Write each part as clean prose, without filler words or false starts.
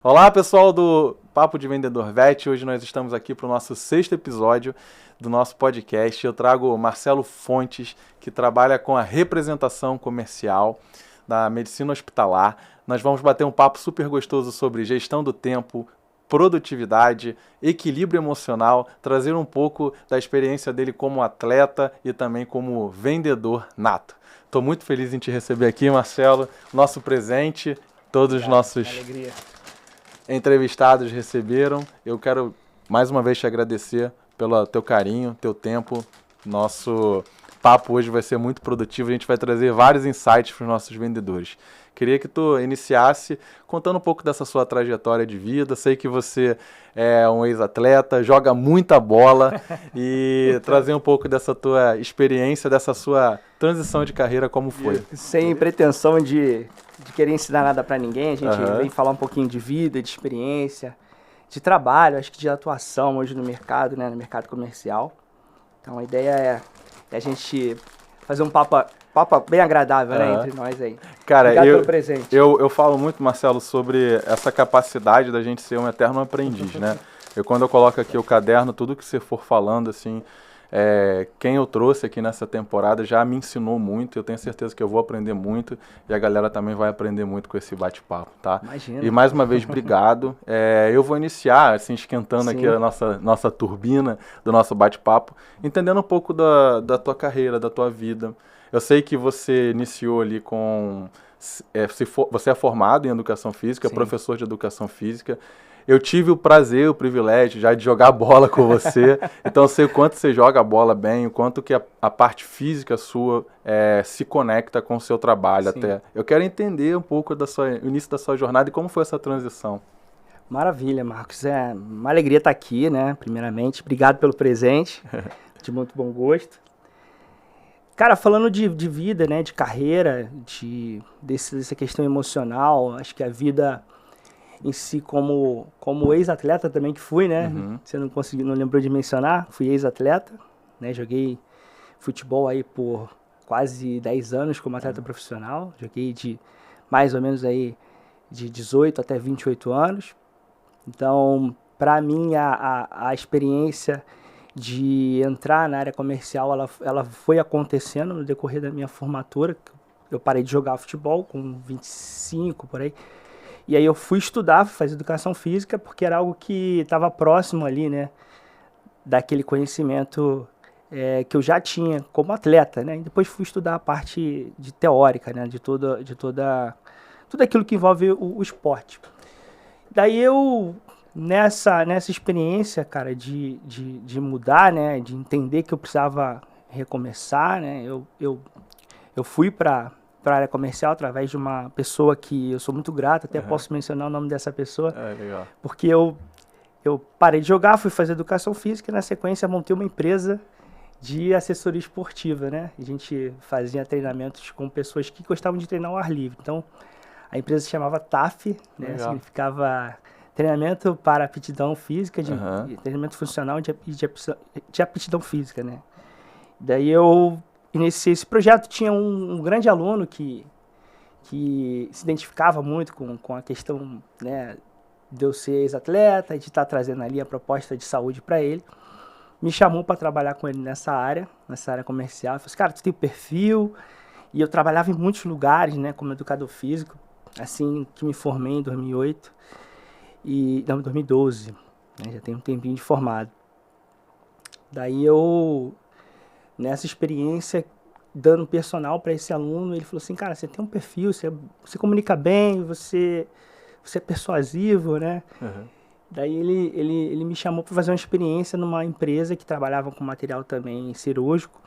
Olá, pessoal do Papo de Vendedor VET. Hoje nós estamos aqui para o nosso 6º episódio do nosso podcast. Eu trago o Marcelo Fontes, que trabalha com a representação comercial da medicina hospitalar. Nós vamos bater um papo super gostoso sobre gestão do tempo, produtividade, equilíbrio emocional, trazer um pouco da experiência dele como atleta e também como vendedor nato. Estou muito feliz em te receber aqui, Marcelo. Nosso presente, todos os nossos entrevistados receberam. Eu quero mais uma vez te agradecer pelo teu carinho, teu tempo. Nosso papo hoje vai ser muito produtivo. A gente vai trazer vários insights para os nossos vendedores. Queria que tu iniciasse contando um pouco dessa sua trajetória de vida. Sei que você é um ex-atleta, joga muita bola e trazer um pouco dessa tua experiência, dessa sua transição de carreira, como foi. Sem pretensão de querer ensinar nada pra ninguém, a gente vem falar um pouquinho de vida, de experiência, de trabalho, acho que de atuação hoje no mercado, né, no mercado comercial. Então a ideia é a gente fazer um papo bem agradável, né, entre nós aí. Cara, obrigado pelo presente. Eu falo muito, Marcelo, sobre essa capacidade da gente ser um eterno aprendiz, né? Quando eu coloco aqui o caderno, tudo que você for falando, assim, quem eu trouxe aqui nessa temporada já me ensinou muito. Eu tenho certeza que eu vou aprender muito e a galera também vai aprender muito com esse bate-papo, tá? Imagina. E mais uma vez, obrigado. Eu vou iniciar, assim, esquentando aqui a nossa turbina do nosso bate-papo, entendendo um pouco da tua carreira, da tua vida. Eu sei que você iniciou ali com... você é formado em Educação Física, professor de Educação Física. Eu tive o prazer, o privilégio já de jogar bola com você. Então eu sei o quanto você joga a bola bem, o quanto que a parte física sua se conecta com o seu trabalho. Até. Eu quero entender um pouco do início da sua jornada e como foi essa transição. Maravilha, Marcos. É uma alegria estar aqui, né? Primeiramente, obrigado pelo presente, de muito bom gosto. Cara, falando de vida, né, de carreira, dessa questão emocional, acho que a vida em si, como ex-atleta também que fui, né, você não lembrou de mencionar, fui ex-atleta, né, joguei futebol aí por quase 10 anos como atleta profissional, joguei de mais ou menos aí de 18 até 28 anos, então, para mim, a experiência de entrar na área comercial, ela foi acontecendo no decorrer da minha formatura. Eu parei de jogar futebol com 25, por aí. E aí eu fui estudar, fazer educação física, porque era algo que estava próximo ali, né, daquele conhecimento que eu já tinha como atleta, né. E depois fui estudar a parte de teórica, né, de tudo aquilo que envolve o esporte. Daí eu... Nessa experiência, cara, de mudar, né, de entender que eu precisava recomeçar, né, eu fui para a área comercial através de uma pessoa que eu sou muito grato, até posso mencionar o nome dessa pessoa, Legal. Porque eu parei de jogar, fui fazer educação física e na sequência montei uma empresa de assessoria esportiva, né, a gente fazia treinamentos com pessoas que gostavam de treinar ao ar livre, então a empresa se chamava TAF, né, significava... Treinamento para aptidão física, treinamento funcional de aptidão física, né? Daí eu iniciei esse projeto, tinha um grande aluno que se identificava muito com a questão, né, de eu ser ex-atleta e de estar trazendo ali a proposta de saúde para ele. Me chamou para trabalhar com ele nessa área comercial. Eu falei assim, cara, tu tem perfil? E eu trabalhava em muitos lugares, né, como educador físico, assim que me formei em 2008. Em 2012, né, já tem um tempinho de formado. Daí eu, nessa experiência, dando personal para esse aluno, ele falou assim, cara, você tem um perfil, você comunica bem, você é persuasivo, né? Daí ele me chamou para fazer uma experiência numa empresa que trabalhava com material também cirúrgico.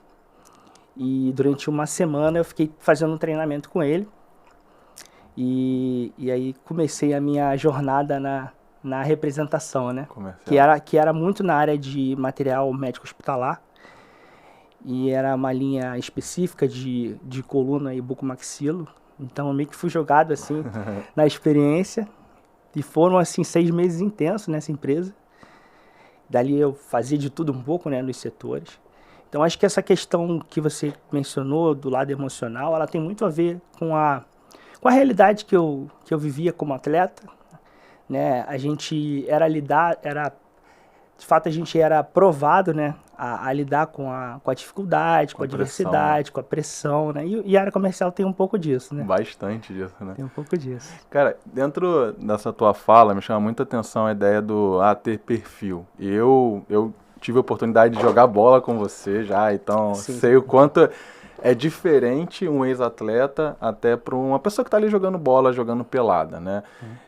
E durante uma semana eu fiquei fazendo um treinamento com ele. E aí comecei a minha jornada na representação, né? Que era muito na área de material médico hospitalar. E era uma linha específica de coluna e bucomaxilo. Então eu meio que fui jogado assim na experiência. E foram assim 6 meses intensos nessa empresa. Dali eu fazia de tudo um pouco, né, nos setores. Então acho que essa questão que você mencionou do lado emocional, ela tem muito a ver com a realidade que eu vivia como atleta, né? A gente de fato a gente era aprovado, né, a lidar com a dificuldade, com a diversidade, com a pressão, né? E a área comercial tem um pouco disso, né? Bastante disso, né? Tem um pouco disso. Cara, dentro dessa tua fala, me chama muita atenção a ideia do ter perfil. E eu tive a oportunidade de jogar bola com você já, então Sim. sei o quanto é diferente um ex-atleta até para uma pessoa que está ali jogando bola, jogando pelada, né?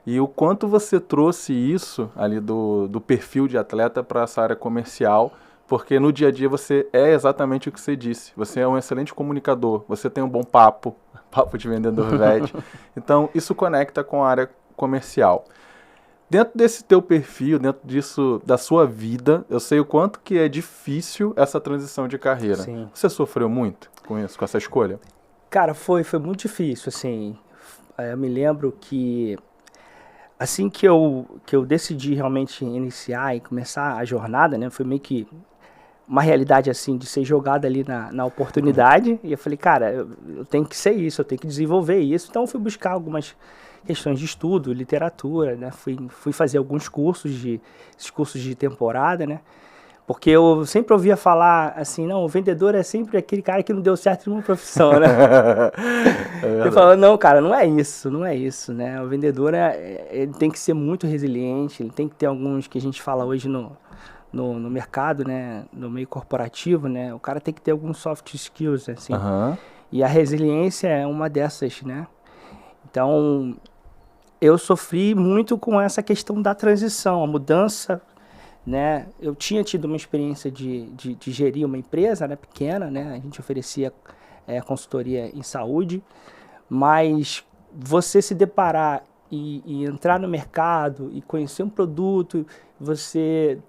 E o quanto você trouxe isso ali do perfil de atleta para essa área comercial, porque no dia a dia você é exatamente o que você disse. Você é um excelente comunicador, você tem um bom papo de vendedor vet. Então, isso conecta com a área comercial. Dentro desse teu perfil, dentro disso, da sua vida, eu sei o quanto que é difícil essa transição de carreira. Sim. Você sofreu muito com isso, com essa escolha? Cara, foi muito difícil, assim. Eu me lembro que assim que eu decidi realmente iniciar e começar a jornada, né, foi meio que uma realidade assim de ser jogado ali na oportunidade. E eu falei, cara, eu tenho que ser isso, eu tenho que desenvolver isso. Então eu fui buscar algumas questões de estudo, literatura, né? Fui fazer alguns esses cursos de temporada, né? Porque eu sempre ouvia falar assim, não, o vendedor é sempre aquele cara que não deu certo em uma profissão, né? Eu falava, não, cara, não é isso, né? O vendedor, ele tem que ser muito resiliente, ele tem que ter alguns que a gente fala hoje no mercado, né? No meio corporativo, né? O cara tem que ter alguns soft skills, assim. Uhum. E a resiliência é uma dessas, né? Então, eu sofri muito com essa questão da transição, a mudança, né? Eu tinha tido uma experiência de gerir uma empresa, né, pequena, né? A gente oferecia consultoria em saúde, mas você se deparar e entrar no mercado e conhecer um produto, você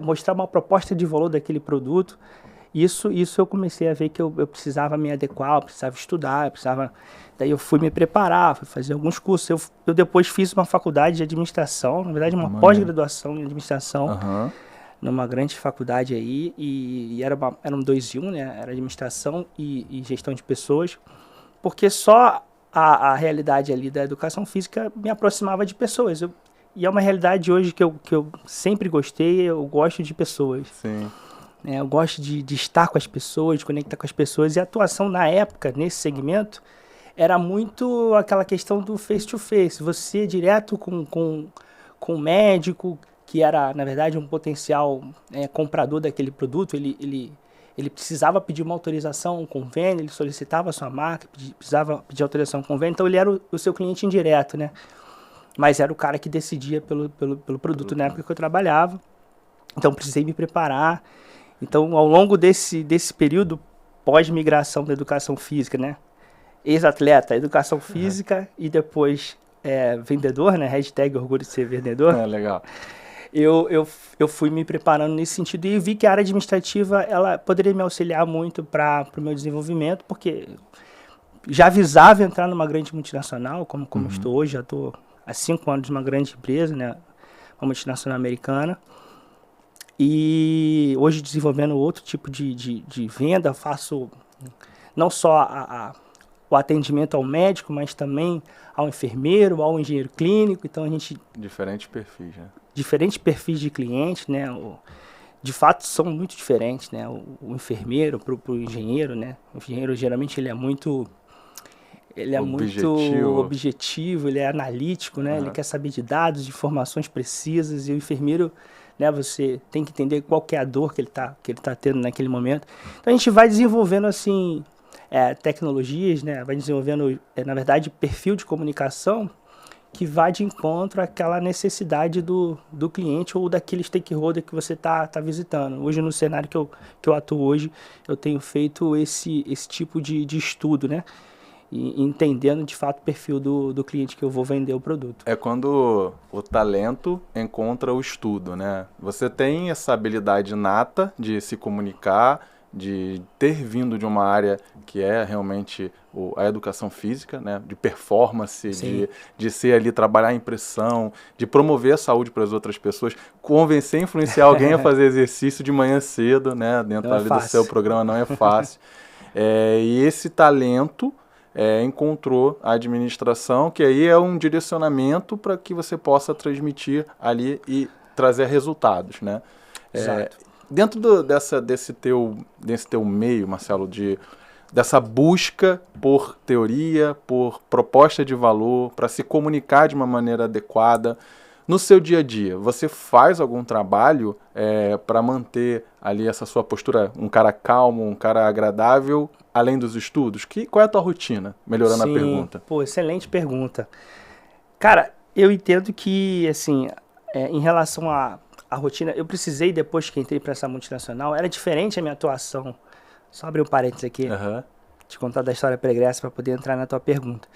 mostrar uma proposta de valor daquele produto, isso eu comecei a ver que eu precisava me adequar, eu precisava estudar, daí eu fui me preparar, fui fazer alguns cursos. Eu depois fiz uma faculdade de administração, na verdade uma pós-graduação em administração, numa grande faculdade aí, e eram 2 em 1, né? Era administração e gestão de pessoas, porque só a realidade ali da educação física me aproximava de pessoas. E é uma realidade hoje que eu sempre gostei, eu gosto de pessoas. Sim. Eu gosto de estar com as pessoas, de conectar com as pessoas. E a atuação na época, nesse segmento, era muito aquela questão do face-to-face. Você direto com o médico, que era, na verdade, um potencial comprador daquele produto. Ele precisava pedir uma autorização, um convênio, ele solicitava a sua marca, precisava pedir autorização, um convênio. Então, ele era o seu cliente indireto, né? Mas era o cara que decidia pelo produto na época que eu trabalhava. Então, precisei me preparar. Então, ao longo desse período pós-migração da educação física, né? Ex-atleta, educação física e depois vendedor, né? Hashtag orgulho de ser vendedor. Legal. Eu fui me preparando nesse sentido e vi que a área administrativa ela poderia me auxiliar muito para o meu desenvolvimento, porque já visava entrar numa grande multinacional, como eu estou hoje, já estou há 5 anos numa grande empresa, né? Uma multinacional americana. E hoje desenvolvendo outro tipo de venda, faço não só o atendimento ao médico, mas também ao enfermeiro, ao engenheiro clínico. Então a gente... Diferentes perfis, né? Diferentes perfis de clientes, né? De fato são muito diferentes, né? O enfermeiro para o engenheiro, né? O engenheiro geralmente ele é muito objetivo, ele é analítico, né? Ele quer saber de dados, de informações precisas, e o enfermeiro, né, você tem que entender qual que é a dor que ele tá tendo naquele momento. Então a gente vai desenvolvendo assim tecnologias, né? Vai desenvolvendo, na verdade, perfil de comunicação que vai de encontro àquela necessidade do cliente ou daquele stakeholder que você tá visitando. Hoje, no cenário que eu atuo hoje, eu tenho feito esse tipo de estudo, né? E entendendo de fato o perfil do cliente que eu vou vender o produto. É quando o talento encontra o estudo, né? Você tem essa habilidade inata de se comunicar, de ter vindo de uma área que é realmente a educação física, né? De performance, de ser ali, trabalhar a impressão, de promover a saúde para as outras pessoas, convencer, influenciar alguém a fazer exercício de manhã cedo, né? Dentro ali do seu programa não é fácil. E esse talento encontrou a administração, que aí é um direcionamento para que você possa transmitir ali e trazer resultados, né? Exato. Dentro desse teu meio, Marcelo, dessa busca por teoria, por proposta de valor, para se comunicar de uma maneira adequada, no seu dia a dia, você faz algum trabalho para manter ali essa sua postura, um cara calmo, um cara agradável, além dos estudos? Qual é a tua rotina? Melhorando a pergunta. Pô, excelente pergunta. Cara, eu entendo que, assim, em relação à rotina, eu precisei, depois que entrei para essa multinacional, era diferente a minha atuação. Só abrir um parênteses aqui, te contar da história pregressa para poder entrar na tua pergunta.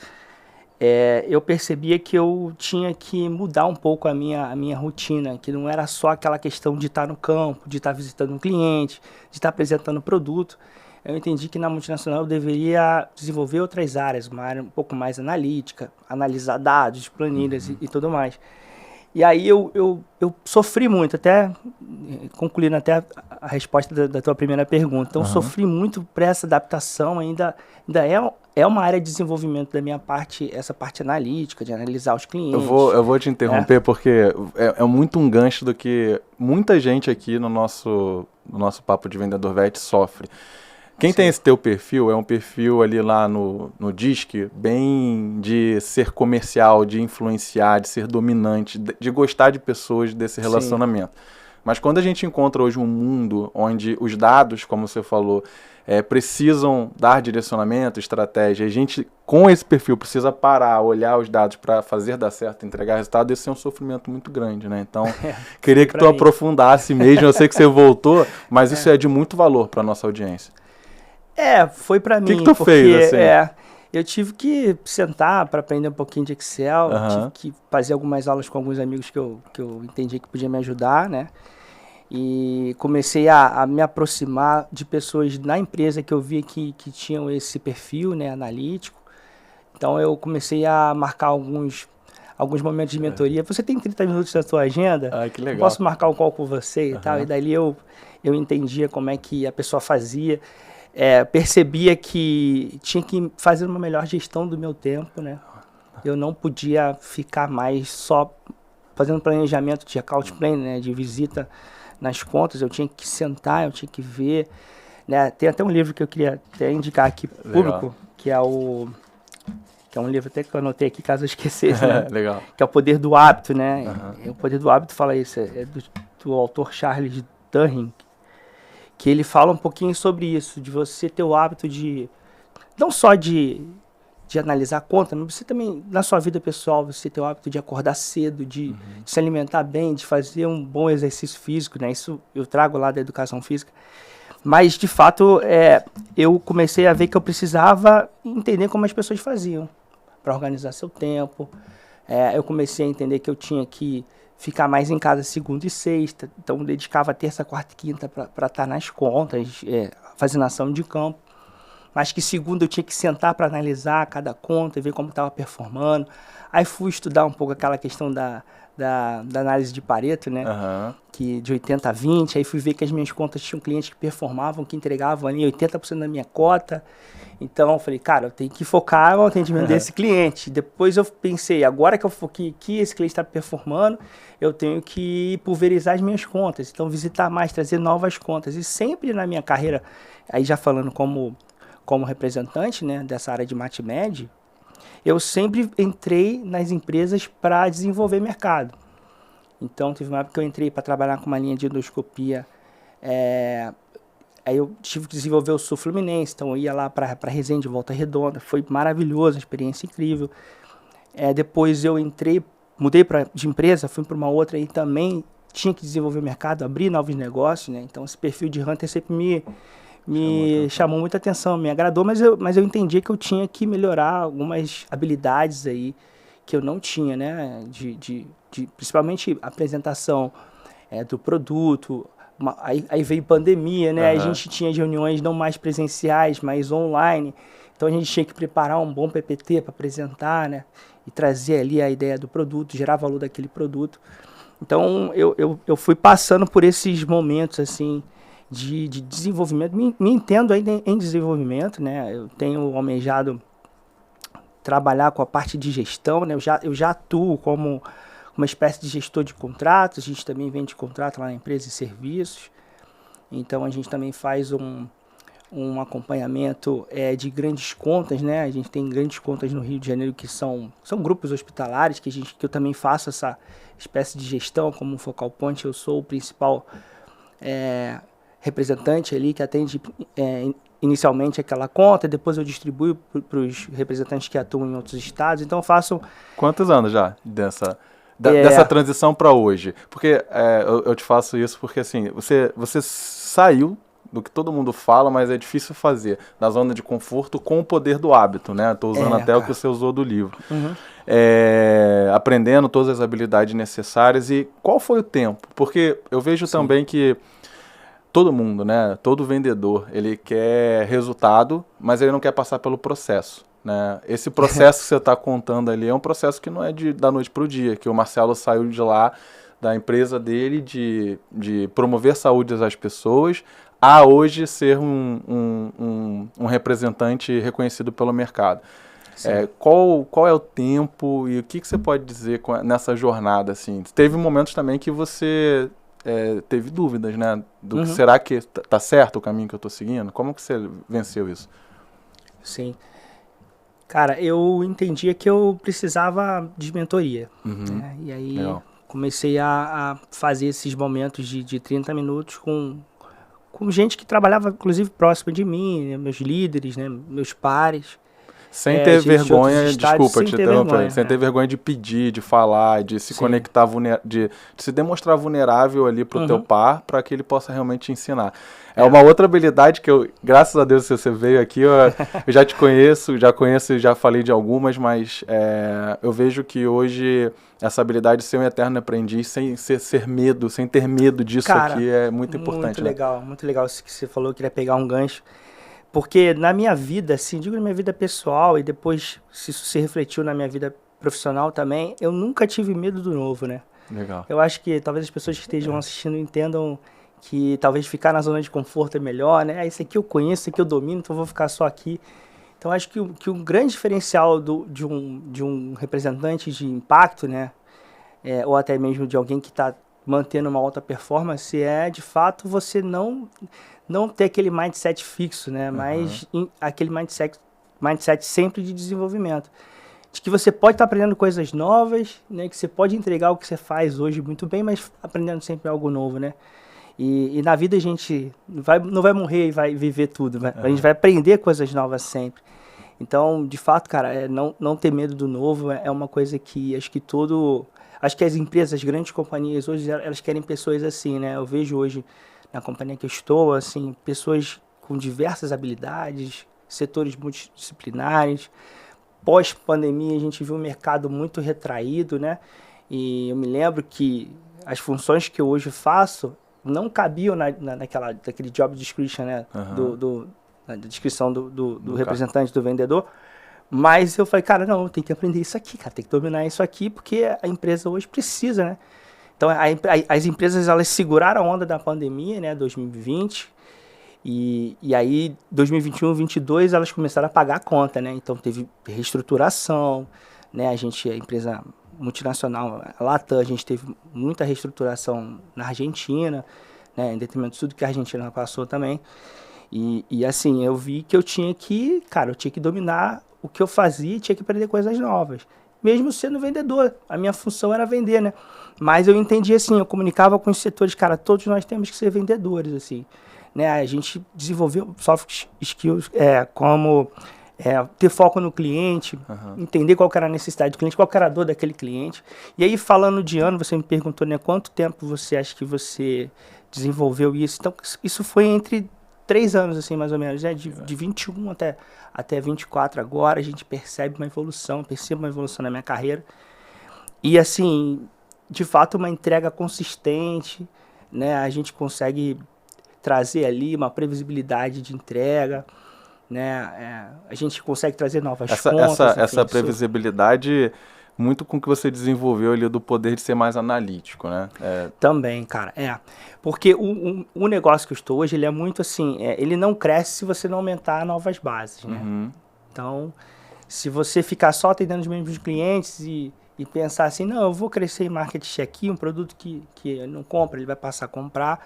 Eu percebia que eu tinha que mudar um pouco a minha rotina, que não era só aquela questão de estar no campo, de estar visitando um cliente, de estar apresentando um produto. Eu entendi que na multinacional eu deveria desenvolver outras áreas, uma área um pouco mais analítica, analisar dados, planilhas e tudo mais. E aí eu sofri muito, até concluindo até a resposta da tua primeira pergunta. Então, sofri muito para essa adaptação, ainda é uma área de desenvolvimento da minha parte, essa parte analítica, de analisar os clientes. Eu vou te interromper porque é muito um gancho do que muita gente aqui no nosso Papo de Vendedor VET sofre. Quem tem esse teu perfil, é um perfil ali lá no Disque, bem de ser comercial, de influenciar, de ser dominante, de gostar de pessoas, desse relacionamento. Mas quando a gente encontra hoje um mundo onde os dados, como você falou, precisam dar direcionamento, estratégia, a gente com esse perfil precisa parar, olhar os dados para fazer dar certo, entregar resultado, esse é um sofrimento muito grande, né? Então, queria que tu aprofundasse mesmo, eu sei que você voltou, mas isso é de muito valor para a nossa audiência. Foi pra mim. O que tu fez, assim? Eu tive que sentar para aprender um pouquinho de Excel, tive que fazer algumas aulas com alguns amigos que eu entendi que podia me ajudar, né? E comecei a me aproximar de pessoas na empresa que eu via que tinham esse perfil, né, analítico. Então eu comecei a marcar alguns momentos de mentoria. Você tem 30 minutos na sua agenda? Que legal. Eu posso marcar um call com você e tal? E dali eu entendia como é que a pessoa fazia. Percebia que tinha que fazer uma melhor gestão do meu tempo, né? Eu não podia ficar mais só fazendo planejamento de account plan, né? De visita nas contas, eu tinha que sentar, eu tinha que ver, né? Tem até um livro que eu queria até indicar aqui público, que é um livro até que eu anotei aqui, caso eu esquecesse, né? Legal. Que é o Poder do Hábito, né? O Poder do Hábito fala isso, do autor Charles Duhigg, que ele fala um pouquinho sobre isso, de você ter o hábito de, não só de analisar a conta, mas você também, na sua vida pessoal, você ter o hábito de acordar cedo, de se alimentar bem, de fazer um bom exercício físico, né? Isso eu trago lá da educação física. Mas, de fato, eu comecei a ver que eu precisava entender como as pessoas faziam para organizar seu tempo. Eu comecei a entender que eu tinha que ficar mais em casa segunda e sexta, então dedicava terça, quarta e quinta para estar nas contas, fazendo ação de campo, mas que segunda eu tinha que sentar para analisar cada conta e ver como estava performando. Aí fui estudar um pouco aquela questão da análise de Pareto, né? Que de 80 a 20, aí fui ver que as minhas contas tinham clientes que performavam, que entregavam ali 80% da minha cota. Então eu falei, cara, eu tenho que focar no atendimento desse cliente. Depois eu pensei, agora que eu foquei que esse cliente está performando, eu tenho que pulverizar as minhas contas. Então visitar mais, trazer novas contas. E sempre na minha carreira, aí já falando como representante, né, dessa área de MatMed, eu sempre entrei nas empresas para desenvolver mercado. Então, teve uma época que eu entrei para trabalhar com uma linha de endoscopia. Aí eu tive que desenvolver o Sul Fluminense, então eu ia lá para Resende, Volta Redonda. Foi maravilhoso, uma experiência incrível. Depois eu mudei de empresa, fui para uma outra e também tinha que desenvolver mercado, abrir novos negócios, né? Então, esse perfil de Hunter sempre me chamou muita atenção, me agradou, mas eu entendi que eu tinha que melhorar algumas habilidades aí que eu não tinha, né? Principalmente a apresentação do produto. Aí veio pandemia, né? A gente tinha reuniões não mais presenciais, mas online. Então a gente tinha que preparar um bom PPT para apresentar, né? E trazer ali a ideia do produto, gerar valor daquele produto. Então eu fui passando por esses momentos assim de desenvolvimento. Me entendo ainda em desenvolvimento, né? Eu tenho almejado trabalhar com a parte de gestão, né? Eu já atuo como uma espécie de gestor de contratos, a gente também vende contrato lá na empresa de serviços, então a gente também faz um acompanhamento de grandes contas, né? A gente tem grandes contas no Rio de Janeiro que são grupos hospitalares, que eu também faço essa espécie de gestão como um focal point. Eu sou o principal representante ali que atende inicialmente aquela conta, depois eu distribuo para os representantes que atuam em outros estados. Então eu faço... Quantos anos já dessa transição para hoje? Porque eu te faço isso porque assim, você saiu do que todo mundo fala, mas é difícil fazer, da zona de conforto com o poder do hábito, né? Estou usando até o que você usou do livro. Uhum. Aprendendo todas as habilidades necessárias. E qual foi o tempo? Porque eu vejo também que todo mundo, né? Todo vendedor, ele quer resultado, mas ele não quer passar pelo processo, né? Esse processo que você está contando ali é um processo que não é da noite para o dia, que o Marcelo saiu de lá, da empresa dele, de promover saúde às pessoas, a hoje ser um representante reconhecido pelo mercado. Qual é o tempo e o que você pode dizer nessa jornada? Assim? Teve momentos também que você teve dúvidas, né? Será que está certo o caminho que eu estou seguindo? Como que você venceu isso? Sim. Cara, eu entendia que eu precisava de mentoria. Né? E aí comecei a fazer esses momentos de 30 minutos com gente que trabalhava, inclusive, próximo de mim, né? Meus líderes, né? Meus pares. Sem ter vergonha, desculpa te interromper, sem ter vergonha de pedir, de falar, de se conectar, de se demonstrar vulnerável ali pro teu par, para que ele possa realmente te ensinar. É uma outra habilidade que graças a Deus você veio aqui, eu já te conheço, já falei de algumas, mas eu vejo que hoje essa habilidade de ser um eterno aprendiz, sem ter medo disso, cara, aqui, é muito importante. Muito legal isso que você falou, eu queria pegar um gancho. Porque na minha vida, assim, digo na minha vida pessoal e depois se isso se refletiu na minha vida profissional também, eu nunca tive medo do novo, né? Legal. Eu acho que talvez as pessoas que estejam assistindo entendam que talvez ficar na zona de conforto é melhor, né? Isso aqui eu conheço, isso aqui eu domino, então eu vou ficar só aqui. Então acho que um grande diferencial de um representante de impacto, né? Ou até mesmo de alguém que está mantendo uma alta performance é, de fato, você não ter aquele mindset fixo, né? Mas aquele mindset sempre de desenvolvimento. De que você pode estar aprendendo coisas novas, né? Que você pode entregar o que você faz hoje muito bem, mas aprendendo sempre algo novo, né? E na vida a gente não vai morrer e vai viver tudo, né? A gente vai aprender coisas novas sempre. Então, de fato, cara, não ter medo do novo é uma coisa que acho que as empresas, as grandes companhias hoje, elas querem pessoas assim, né? Eu vejo hoje na companhia que eu estou, assim, pessoas com diversas habilidades, setores multidisciplinares. Pós-pandemia, a gente viu um mercado muito retraído, né? E eu me lembro que as funções que eu hoje faço não cabiam naquele job description, né? Na descrição do representante, do vendedor. Mas eu falei, cara, não, tem que aprender isso aqui, cara, tem que dominar isso aqui, porque a empresa hoje precisa, né? Então, as empresas, elas seguraram a onda da pandemia, né, 2020, e aí, 2021, 2022, elas começaram a pagar a conta, né? Então, teve reestruturação, né? A empresa multinacional, a Latam, a gente teve muita reestruturação na Argentina, né, em detrimento de tudo que a Argentina passou também. E assim, eu vi que eu tinha que dominar o que eu fazia e tinha que aprender coisas novas. Mesmo sendo vendedor, a minha função era vender, né? Mas eu entendi assim, eu comunicava com os setores, cara, todos nós temos que ser vendedores, assim. Né? A gente desenvolveu soft skills, como ter foco no cliente, entender qual que era a necessidade do cliente, qual que era a dor daquele cliente. E aí, falando de ano, você me perguntou, né, quanto tempo você acha que você desenvolveu isso? Então, isso foi entre 3 anos, assim, mais ou menos, né? De 21 até 24 agora, a gente percebo uma evolução na minha carreira. E, assim, de fato, uma entrega consistente, né? A gente consegue trazer ali uma previsibilidade de entrega, né? A gente consegue trazer novas contas. Essa previsibilidade, muito com o que você desenvolveu ali do poder de ser mais analítico, né? Também, cara, porque o negócio que eu estou hoje, ele é muito assim, ele não cresce se você não aumentar novas bases, né? Então, Se você ficar só atendendo os mesmos clientes e pensar assim, não, eu vou crescer em market share aqui, um produto que ele não compra, ele vai passar a comprar,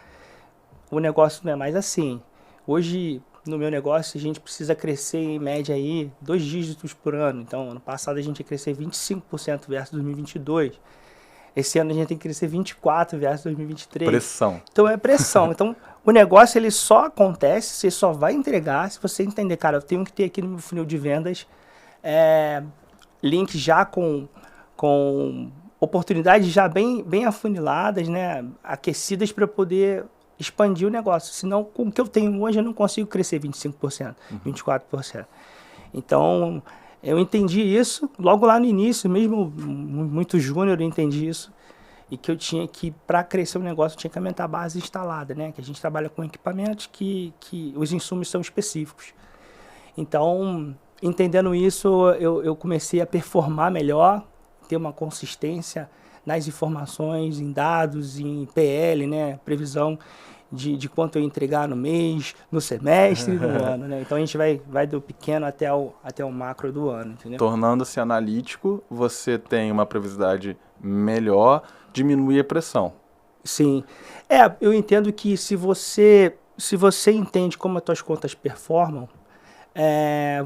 o negócio não é mais assim. Hoje, no meu negócio, a gente precisa crescer em média aí 2 dígitos por ano. Então, ano passado a gente ia crescer 25% versus 2022. Esse ano a gente tem que crescer 24% versus 2023. Pressão. Então, é pressão. Então, o negócio ele só acontece, você só vai entregar se você entender, cara, eu tenho que ter aqui no meu funil de vendas links já com oportunidades já bem afuniladas, né, aquecidas para poder expandir o negócio. Senão, com o que eu tenho hoje, eu não consigo crescer 25%, 24%. Então, eu entendi isso logo lá no início, mesmo muito júnior, eu entendi isso. E que eu tinha que, para crescer o negócio, eu tinha que aumentar a base instalada, né? Que a gente trabalha com equipamentos que os insumos são específicos. Então, entendendo isso, eu comecei a performar melhor, ter uma consistência nas informações, em dados, em PL, né? Previsão de quanto eu ia entregar no mês, no semestre, no ano, né? Então a gente vai do pequeno até o macro do ano, entendeu? Tornando-se analítico, você tem uma previsibilidade melhor, diminui a pressão. Sim. Eu entendo que se você entende como as tuas contas performam,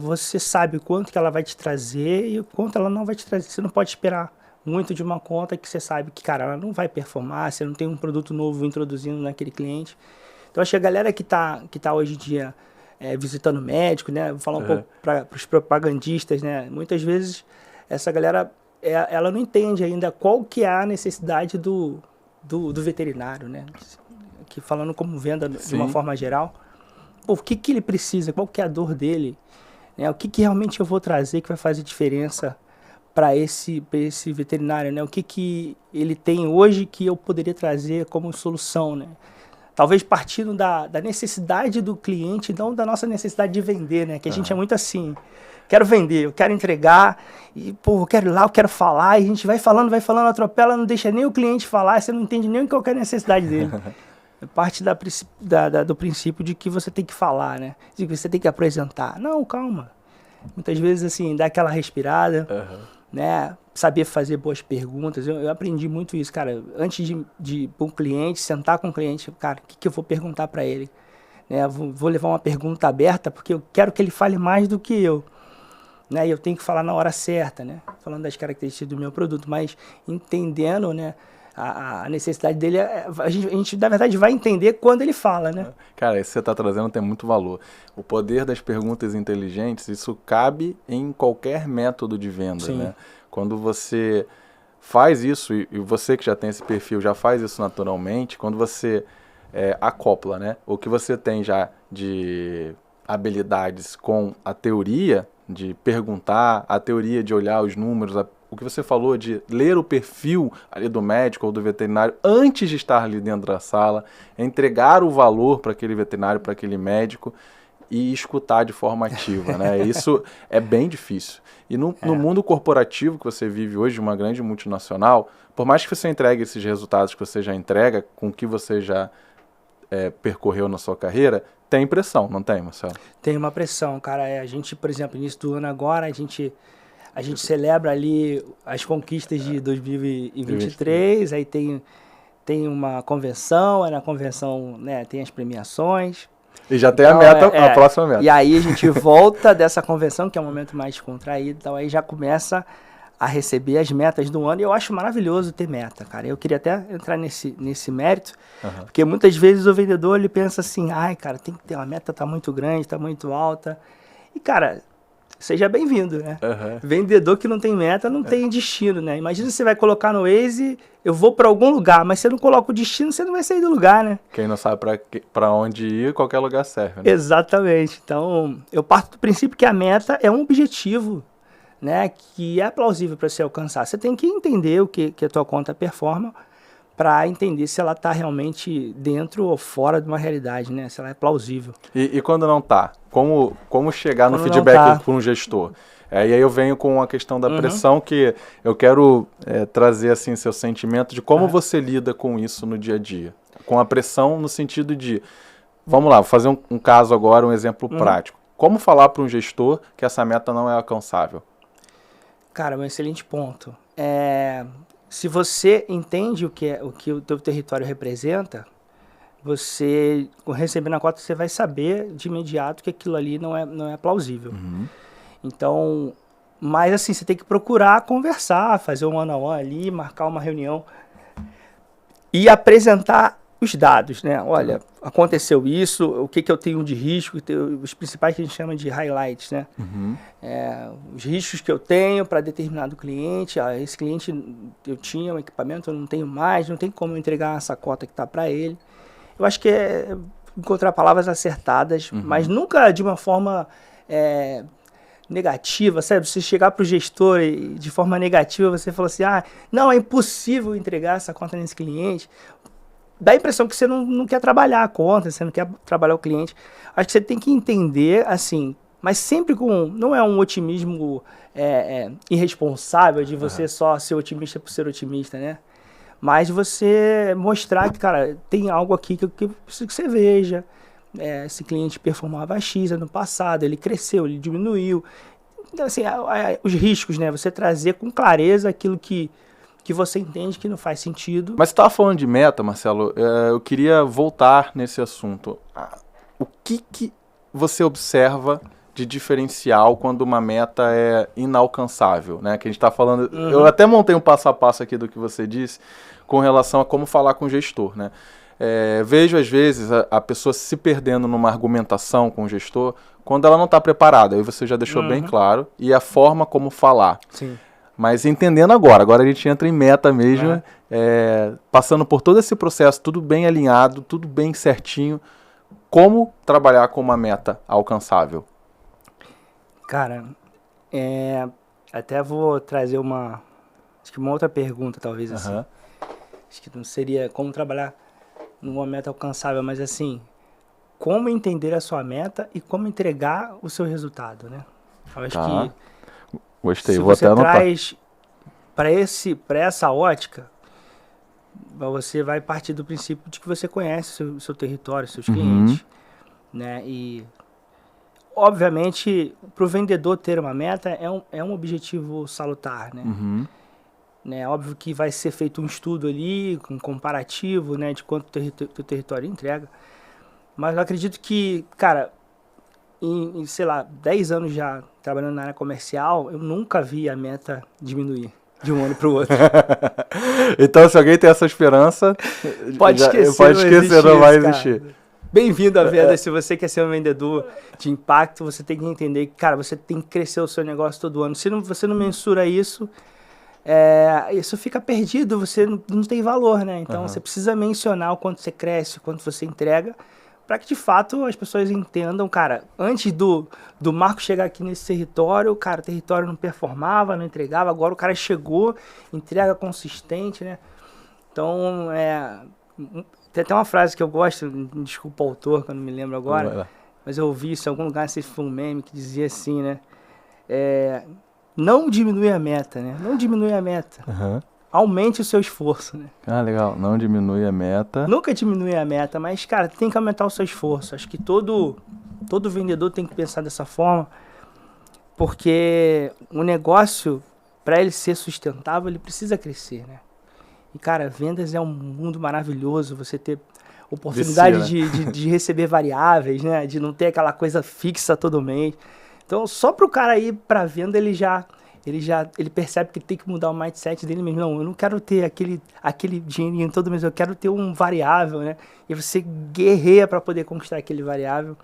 você sabe quanto que ela vai te trazer e o quanto ela não vai te trazer. Você não pode esperar muito de uma conta que você sabe que, cara, ela não vai performar, você não tem um produto novo introduzindo naquele cliente. Então, acho que a galera que tá hoje em dia visitando médico, né? Vou falar um pouco para os propagandistas, né? Muitas vezes, essa galera, ela não entende ainda qual que é a necessidade do veterinário, né? Que falando como venda de uma forma geral. Pô, o que ele precisa, qual que é a dor dele, né? O que realmente eu vou trazer que vai fazer diferença para esse veterinário, né? O que ele tem hoje que eu poderia trazer como solução, né? Talvez partindo da necessidade do cliente, não da nossa necessidade de vender, né? Que a gente é muito assim, quero vender, eu quero entregar, e pô, eu quero ir lá, eu quero falar, e a gente vai falando, atropela, não deixa nem o cliente falar, você não entende nem qual que é a necessidade dele. É parte do princípio de que você tem que falar, né? De que você tem que apresentar. Não, calma. Muitas vezes, assim, dá aquela respirada, né? Saber fazer boas perguntas. Eu aprendi muito isso, cara. Antes de ir para um cliente, sentar com o cliente, cara, o que eu vou perguntar para ele? Né? Vou levar uma pergunta aberta, porque eu quero que ele fale mais do que eu. Né? E eu tenho que falar na hora certa, né? Falando das características do meu produto, mas entendendo, né? A necessidade dele, a gente, na verdade, vai entender quando ele fala, né? Cara, isso que você está trazendo tem muito valor. O poder das perguntas inteligentes, isso cabe em qualquer método de venda, né? Quando você faz isso, e você que já tem esse perfil já faz isso naturalmente, quando você acopla, né? O que você tem já de habilidades com a teoria de perguntar, a teoria de olhar os números, o que você falou de ler o perfil ali do médico ou do veterinário antes de estar ali dentro da sala, entregar o valor para aquele veterinário, para aquele médico e escutar de forma ativa, né? Isso é bem difícil. E no mundo corporativo que você vive hoje, uma grande multinacional, por mais que você entregue esses resultados que você já entrega, com o que você já percorreu na sua carreira, tem pressão, não tem, Marcelo? Tem uma pressão, cara. A gente, por exemplo, início do ano agora, a gente celebra ali as conquistas de 2023, aí tem uma convenção, aí na convenção, né, tem as premiações. E já tem a meta, a próxima meta. E aí a gente volta dessa convenção, que é um momento mais contraído, então aí já começa a receber as metas do ano, e eu acho maravilhoso ter meta, cara. Eu queria até entrar nesse mérito, porque muitas vezes o vendedor, ele pensa assim, ai, cara, tem que ter uma meta, tá muito grande, tá muito alta. E, cara, seja bem-vindo, né? Vendedor que não tem meta não tem destino, né? Imagina você vai colocar no Waze, eu vou para algum lugar, mas você não coloca o destino, você não vai sair do lugar, né? Quem não sabe para onde ir, qualquer lugar serve, né? Exatamente. Então, eu parto do princípio que a meta é um objetivo, né? Que é plausível para você alcançar. Você tem que entender o que a tua conta performa para entender se ela está realmente dentro ou fora de uma realidade, né? Se ela é plausível. E quando não está? Como chegar no feedback para um gestor? E aí eu venho com a questão da pressão, que eu quero trazer assim seu sentimento de como você lida com isso no dia a dia. Com a pressão no sentido de, vamos lá, vou fazer um caso agora, um exemplo prático. Como falar para um gestor que essa meta não é alcançável? Cara, um excelente ponto. Se você entende o que o teu território representa, você, recebendo a cota, você vai saber de imediato que aquilo ali não é plausível. Então, mas assim, você tem que procurar conversar, fazer um one-on-one ali, marcar uma reunião e apresentar os dados, né? Olha, aconteceu isso, o que eu tenho de risco, os principais que a gente chama de highlights, né? Os riscos que eu tenho para determinado cliente. Esse cliente, eu tinha um equipamento, eu não tenho mais, não tem como eu entregar essa cota que está para ele. Eu acho que é encontrar palavras acertadas, mas nunca de uma forma negativa, sabe? Você chegar para o gestor e de forma negativa, você falou assim, não, é impossível entregar essa conta nesse cliente. Dá a impressão que você não quer trabalhar a conta, você não quer trabalhar o cliente. Acho que você tem que entender, assim, mas sempre não é um otimismo irresponsável de você só ser otimista por ser otimista, né? Mas você mostrar que, cara, tem algo aqui que eu preciso que você veja. Esse cliente performava X ano passado, ele cresceu, ele diminuiu. Então, assim, os riscos, né? Você trazer com clareza aquilo que você entende que não faz sentido. Mas você estava falando de meta, Marcelo, eu queria voltar nesse assunto. O que você observa de diferencial quando uma meta é inalcançável, né? Que a gente está falando... Eu até montei um passo a passo aqui do que você disse com relação a como falar com o gestor, né? Vejo, às vezes, a pessoa se perdendo numa argumentação com o gestor quando ela não está preparada. Aí você já deixou bem claro. E a forma como falar. Sim. Mas entendendo agora a gente entra em meta mesmo, passando por todo esse processo, tudo bem alinhado, tudo bem certinho. Como trabalhar com uma meta alcançável? Cara, até vou trazer uma outra pergunta, talvez, assim. Acho que não seria como trabalhar numa meta alcançável, mas assim, como entender a sua meta e como entregar o seu resultado, né? Eu acho que gostei, se vou você até anotar. traz para essa ótica, você vai partir do princípio de que você conhece o seu território, seus clientes, né? E obviamente, para o vendedor ter uma meta é um objetivo salutar, né? Óbvio que vai ser feito um estudo ali, um comparativo, né, de quanto o território entrega. Mas eu acredito que, cara, em, sei lá, 10 anos já trabalhando na área comercial, eu nunca vi a meta diminuir de um ano para o outro. Então, se alguém tem essa esperança, pode esquecer, não vai existir. Bem-vindo à venda. Se você quer ser um vendedor de impacto, você tem que entender que, cara, você tem que crescer o seu negócio todo ano. Se você não mensura isso, isso fica perdido, você não tem valor, né? Então, você precisa mencionar o quanto você cresce, o quanto você entrega, para que, de fato, as pessoas entendam, cara, antes do Marco chegar aqui nesse território, cara, o território não performava, não entregava, agora o cara chegou, entrega consistente, né? Então, tem até uma frase que eu gosto, desculpa o autor, que eu não me lembro agora, mas eu ouvi isso em algum lugar, não sei se foi um meme, que dizia assim, né? Não diminui a meta, né? Não diminui a meta. Aumente o seu esforço, né? Legal. Não diminui a meta. Nunca diminui a meta, mas, cara, tem que aumentar o seu esforço. Acho que todo vendedor tem que pensar dessa forma, porque o negócio, para ele ser sustentável, ele precisa crescer, né? E, cara, vendas é um mundo maravilhoso, você ter oportunidade de receber variáveis, né? De não ter aquela coisa fixa todo mês. Então, só para o cara ir para venda, ele percebe que tem que mudar o mindset dele mesmo. Não, eu não quero ter aquele dinheirinho todo mês, eu quero ter um variável, né? E você guerreia para poder conquistar aquele variável.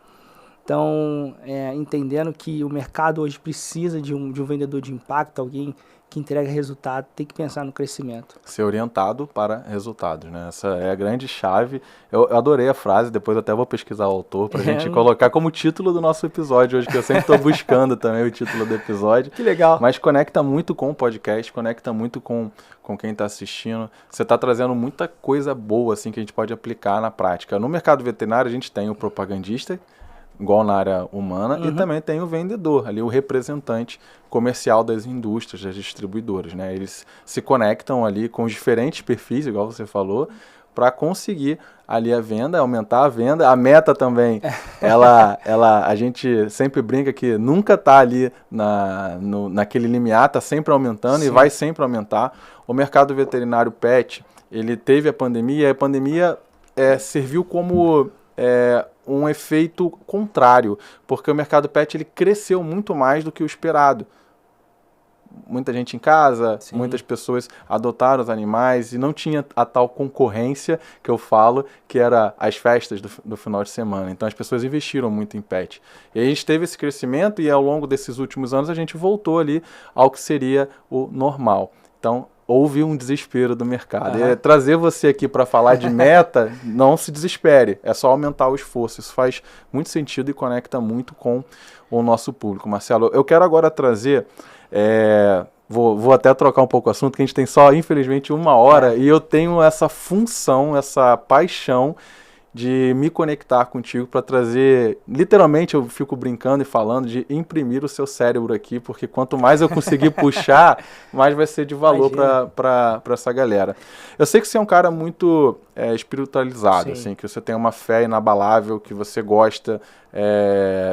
Então, entendendo que o mercado hoje precisa de um vendedor de impacto, alguém que entrega resultado, tem que pensar no crescimento. Ser orientado para resultados, né? Essa é a grande chave. Eu adorei a frase, depois até vou pesquisar o autor para a gente colocar como título do nosso episódio hoje, que eu sempre estou buscando também o título do episódio. Que legal. Mas conecta muito com o podcast, conecta muito com quem está assistindo. Você está trazendo muita coisa boa assim, que a gente pode aplicar na prática. No mercado veterinário, a gente tem o propagandista, igual na área humana, e também tem o vendedor, ali o representante comercial das indústrias, das distribuidoras, né? Eles se conectam ali com os diferentes perfis, igual você falou, para conseguir ali a venda, aumentar a venda. A meta também, a gente sempre brinca que nunca está ali naquele limiar, está sempre aumentando. Sim. E vai sempre aumentar. O mercado veterinário pet, ele teve a pandemia, e a pandemia serviu como um efeito contrário, porque o mercado pet ele cresceu muito mais do que o esperado. Muita gente em casa, sim, muitas pessoas adotaram os animais e não tinha a tal concorrência que eu falo, que era as festas do final de semana. Então as pessoas investiram muito em pet. E a gente teve esse crescimento e ao longo desses últimos anos a gente voltou ali ao que seria o normal. Então houve um desespero do mercado. E trazer você aqui para falar de meta, não se desespere, é só aumentar o esforço. Isso faz muito sentido e conecta muito com o nosso público. Marcelo, eu quero agora trazer... Vou até trocar um pouco o assunto, que a gente tem só, infelizmente, 1 hora, e eu tenho essa função, essa paixão de me conectar contigo para trazer, literalmente eu fico brincando e falando de imprimir o seu cérebro aqui, porque quanto mais eu conseguir puxar, mais vai ser de valor para essa galera. Eu sei que você é um cara muito espiritualizado, assim, que você tem uma fé inabalável, que você gosta,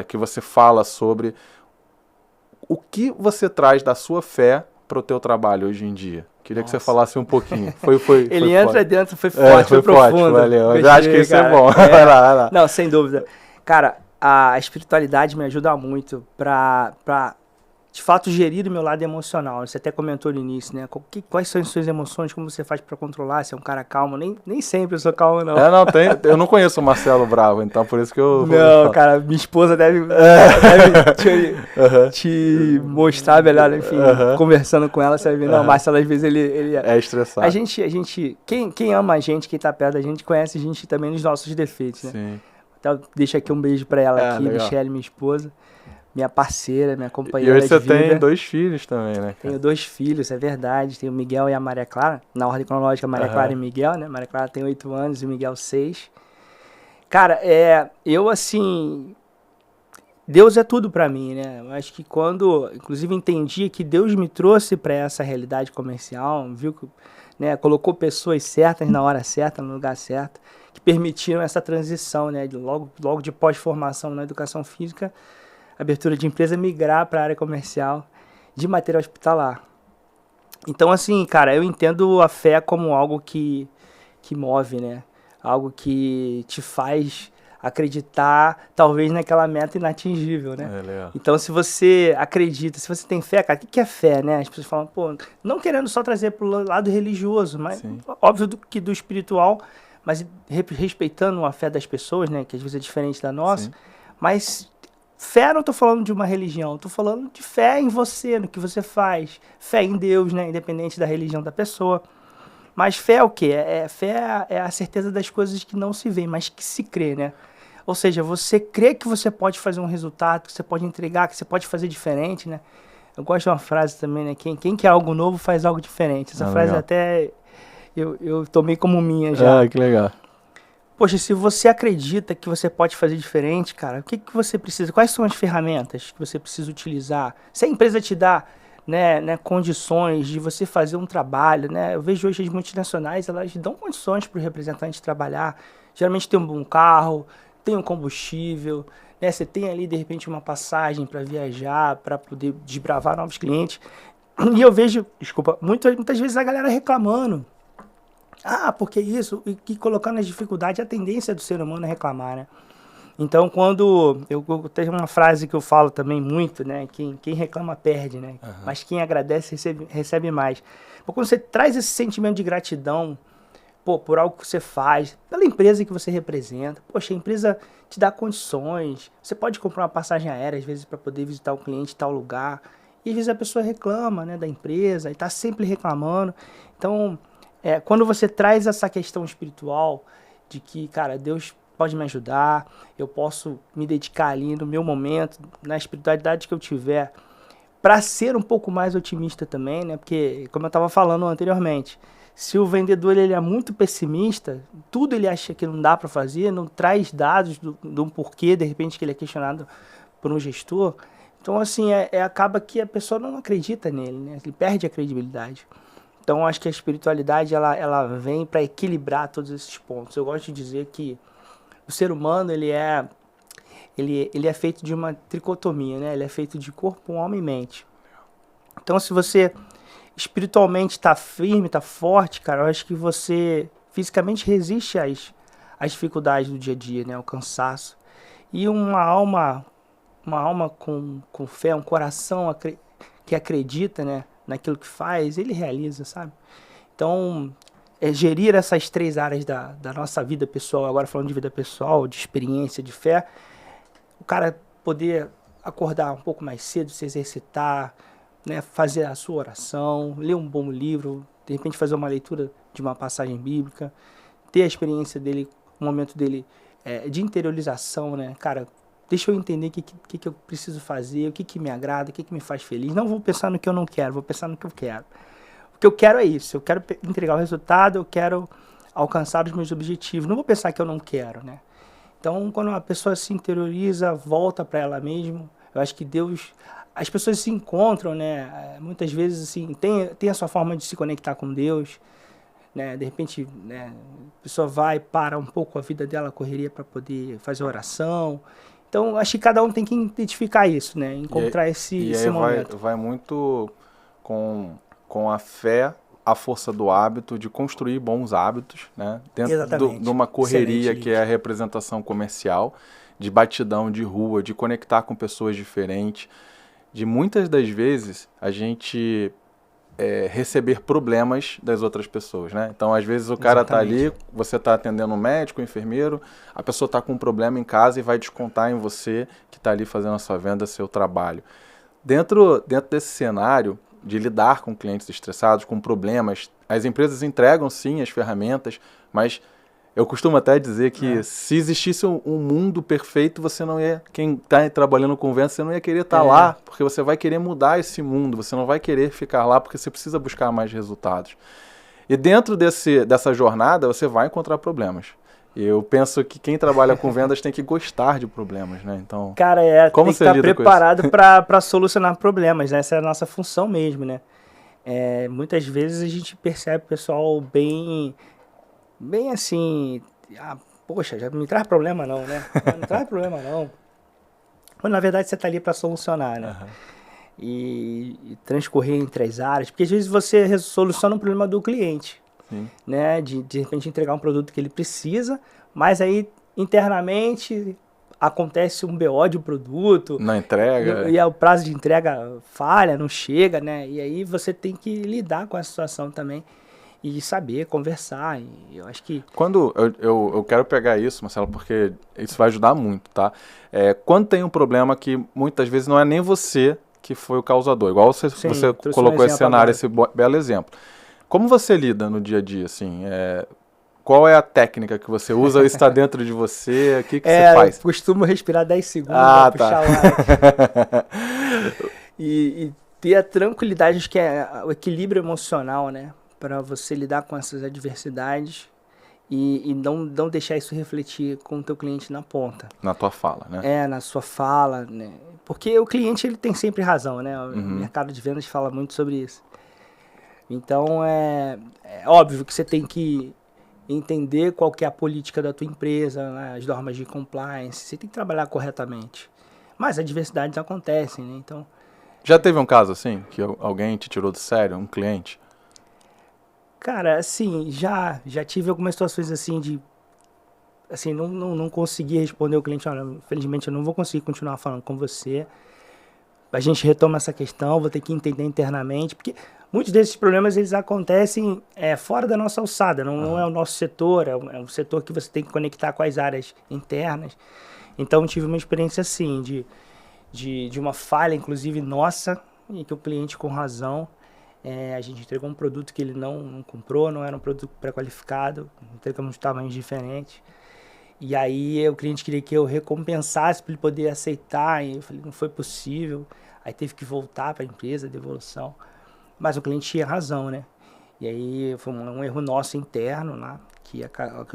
que você fala sobre... O que você traz da sua fé para o teu trabalho hoje em dia? Queria que você falasse um pouquinho. Ele entra forte. Dentro, foi forte, foi profundo. Valeu. Eu acho que isso é bom. Vai lá. Não, sem dúvida. Cara, a espiritualidade me ajuda muito para de fato, gerir o meu lado emocional. Você até comentou no início, né? Quais são as suas emoções, como você faz para controlar? Você é um cara calmo? Nem sempre eu sou calmo, não. Eu não conheço o Marcelo Bravo, então por isso que eu... Não, cara, minha esposa deve te mostrar melhor, enfim, conversando com ela, você vai ver, não, o Marcelo às vezes ele é estressado. A gente quem ama a gente, quem tá perto da gente, conhece a gente também nos nossos defeitos, né? Sim. Então, deixa aqui um beijo para ela aqui, legal. Michele, minha esposa. Minha parceira, minha companheira de vida. E hoje você tem 2 filhos também, né? Tenho 2 filhos, é verdade. Tenho o Miguel e a Maria Clara. Na ordem cronológica, Maria Clara e Miguel, né? Maria Clara tem 8 anos e o Miguel 6. Cara, eu assim... Deus é tudo pra mim, né? Eu acho que quando, inclusive, entendi que Deus me trouxe pra essa realidade comercial, viu que, né, colocou pessoas certas na hora certa, no lugar certo, que permitiram essa transição, né? Logo de pós-formação na educação física, abertura de empresa, migrar para a área comercial de material hospitalar. Então, assim, cara, eu entendo a fé como algo que move, né? Algo que te faz acreditar, talvez, naquela meta inatingível, né? Legal. Então, se você acredita, se você tem fé, cara, o que é fé, né? As pessoas falam, pô, não querendo só trazer pro lado religioso, mas sim, óbvio que do espiritual, mas respeitando a fé das pessoas, né? Que às vezes é diferente da nossa, sim, mas... Fé, não estou falando de uma religião, estou falando de fé em você, no que você faz. Fé em Deus, né? Independente da religião da pessoa. Mas fé é o quê? Fé é a certeza das coisas que não se vê, mas que se crê, né? Ou seja, você crê que você pode fazer um resultado, que você pode entregar, que você pode fazer diferente, né? Eu gosto de uma frase também, né? Quem quer algo novo faz algo diferente. Essa frase legal. Até eu tomei como minha já. Que legal. Poxa, se você acredita que você pode fazer diferente, cara, o que você precisa? Quais são as ferramentas que você precisa utilizar? Se a empresa te dá né, condições de você fazer um trabalho, né? Eu vejo hoje as multinacionais, elas dão condições para o representante trabalhar. Geralmente tem um bom carro, tem um combustível, né? Você tem ali, de repente, uma passagem para viajar, para poder desbravar novos clientes. E eu vejo, muitas vezes a galera reclamando. Porque isso, e colocando as dificuldades, a tendência do ser humano é reclamar, né? Então, quando eu tenho uma frase que eu falo também muito, né? Quem reclama perde, né? Mas quem agradece recebe mais. Porque quando você traz esse sentimento de gratidão, por algo que você faz, pela empresa que você representa, poxa, a empresa te dá condições, você pode comprar uma passagem aérea, às vezes, para poder visitar o cliente em tal lugar, e às vezes a pessoa reclama, né, da empresa, e está sempre reclamando. Então, quando você traz essa questão espiritual de que, cara, Deus pode me ajudar, eu posso me dedicar ali no meu momento, na espiritualidade que eu tiver, para ser um pouco mais otimista também, né? Porque, como eu estava falando anteriormente, se o vendedor ele é muito pessimista, tudo ele acha que não dá para fazer, não traz dados do porquê, de repente, que ele é questionado por um gestor. Então, assim, acaba que a pessoa não acredita nele, né? Ele perde a credibilidade. Então, acho que a espiritualidade, ela vem para equilibrar todos esses pontos. Eu gosto de dizer que o ser humano, ele é feito de uma tricotomia, né? Ele é feito de corpo, alma e mente. Então, se você espiritualmente está firme, está forte, cara, eu acho que você fisicamente resiste às dificuldades do dia a dia, né? Ao cansaço. E uma alma com fé, um coração que acredita, né? Naquilo que faz, ele realiza, sabe? Então, gerir essas 3 áreas da nossa vida pessoal, agora falando de vida pessoal, de experiência, de fé, o cara poder acordar um pouco mais cedo, se exercitar, né, fazer a sua oração, ler um bom livro, de repente fazer uma leitura de uma passagem bíblica, ter a experiência dele, o momento dele de interiorização, né? Cara, deixa eu entender o que eu preciso fazer, o que me agrada, o que me faz feliz. Não vou pensar no que eu não quero, vou pensar no que eu quero. O que eu quero é isso, eu quero entregar o resultado, eu quero alcançar os meus objetivos. Não vou pensar que eu não quero, né? Então, quando uma pessoa se interioriza, volta para ela mesma, eu acho que Deus... As pessoas se encontram, né? Muitas vezes, assim, tem a sua forma de se conectar com Deus, né? De repente, né, a pessoa para um pouco a vida dela, a correria, para poder fazer oração. Então, acho que cada um tem que identificar isso, né? Encontrar esse momento. Vai muito com a fé, a força do hábito, de construir bons hábitos, né? Dentro de uma correria que é a representação comercial, de batidão, de rua, de conectar com pessoas diferentes, de muitas das vezes a gente receber problemas das outras pessoas, né? Então, às vezes o cara tá ali, você tá atendendo um médico, um enfermeiro, a pessoa tá com um problema em casa e vai descontar em você que tá ali fazendo a sua venda, seu trabalho. Dentro desse cenário de lidar com clientes estressados, com problemas, as empresas entregam sim as ferramentas, mas eu costumo até dizer que se existisse um mundo perfeito, você não ia, quem está trabalhando com vendas, você não ia querer estar lá, porque você vai querer mudar esse mundo, você não vai querer ficar lá porque você precisa buscar mais resultados. E dentro dessa jornada, você vai encontrar problemas. Eu penso que quem trabalha com vendas tem que gostar de problemas, né? Então, cara, como tem que estar preparado para solucionar problemas, né? Essa é a nossa função mesmo, né? Muitas vezes a gente percebe o pessoal bem assim, poxa, já não me traz problema não, né? Não traz problema não. Mas na verdade você está ali para solucionar, né? Uhum. E transcorrer entre as áreas, porque às vezes você soluciona um problema do cliente, né? De repente entregar um produto que ele precisa, mas aí internamente acontece um BO de um produto. Não entrega. E o prazo de entrega falha, não chega, né? E aí você tem que lidar com a situação também. E saber conversar, e eu acho que... Quando eu quero pegar isso, Marcelo, porque isso vai ajudar muito, tá? Quando tem um problema que muitas vezes não é nem você que foi o causador, igual você colocou esse cenário, esse belo exemplo. Como você lida no dia a dia, assim? Qual é a técnica que você usa? Isso está dentro de você? O que você faz? Eu costumo respirar 10 segundos para puxar o ar. E ter a tranquilidade, acho que é o equilíbrio emocional, né? Para você lidar com essas adversidades e não deixar isso refletir com o teu cliente na ponta. Na tua fala, né? Na sua fala, né? Porque o cliente, ele tem sempre razão, né? O mercado de vendas fala muito sobre isso. Então, é óbvio que você tem que entender qual que é a política da tua empresa, né? As normas de compliance, você tem que trabalhar corretamente. Mas adversidades acontecem, né? Então... Já teve um caso assim, que alguém te tirou do sério, um cliente? Cara, assim, já tive algumas situações assim de... Assim, não consegui responder o cliente, olha, infelizmente eu não vou conseguir continuar falando com você. A gente retoma essa questão, vou ter que entender internamente, porque muitos desses problemas, eles acontecem fora da nossa alçada, não é o nosso setor, é um setor que você tem que conectar com as áreas internas. Então, tive uma experiência assim, de uma falha, inclusive nossa, e que o cliente, com razão, a gente entregou um produto que ele não comprou, não era um produto pré-qualificado, entregamos de tamanhos diferentes. E aí o cliente queria que eu recompensasse para ele poder aceitar, e eu falei, não foi possível. Aí teve que voltar para a empresa, devolução. Mas o cliente tinha razão, né? E aí foi um erro nosso interno lá, que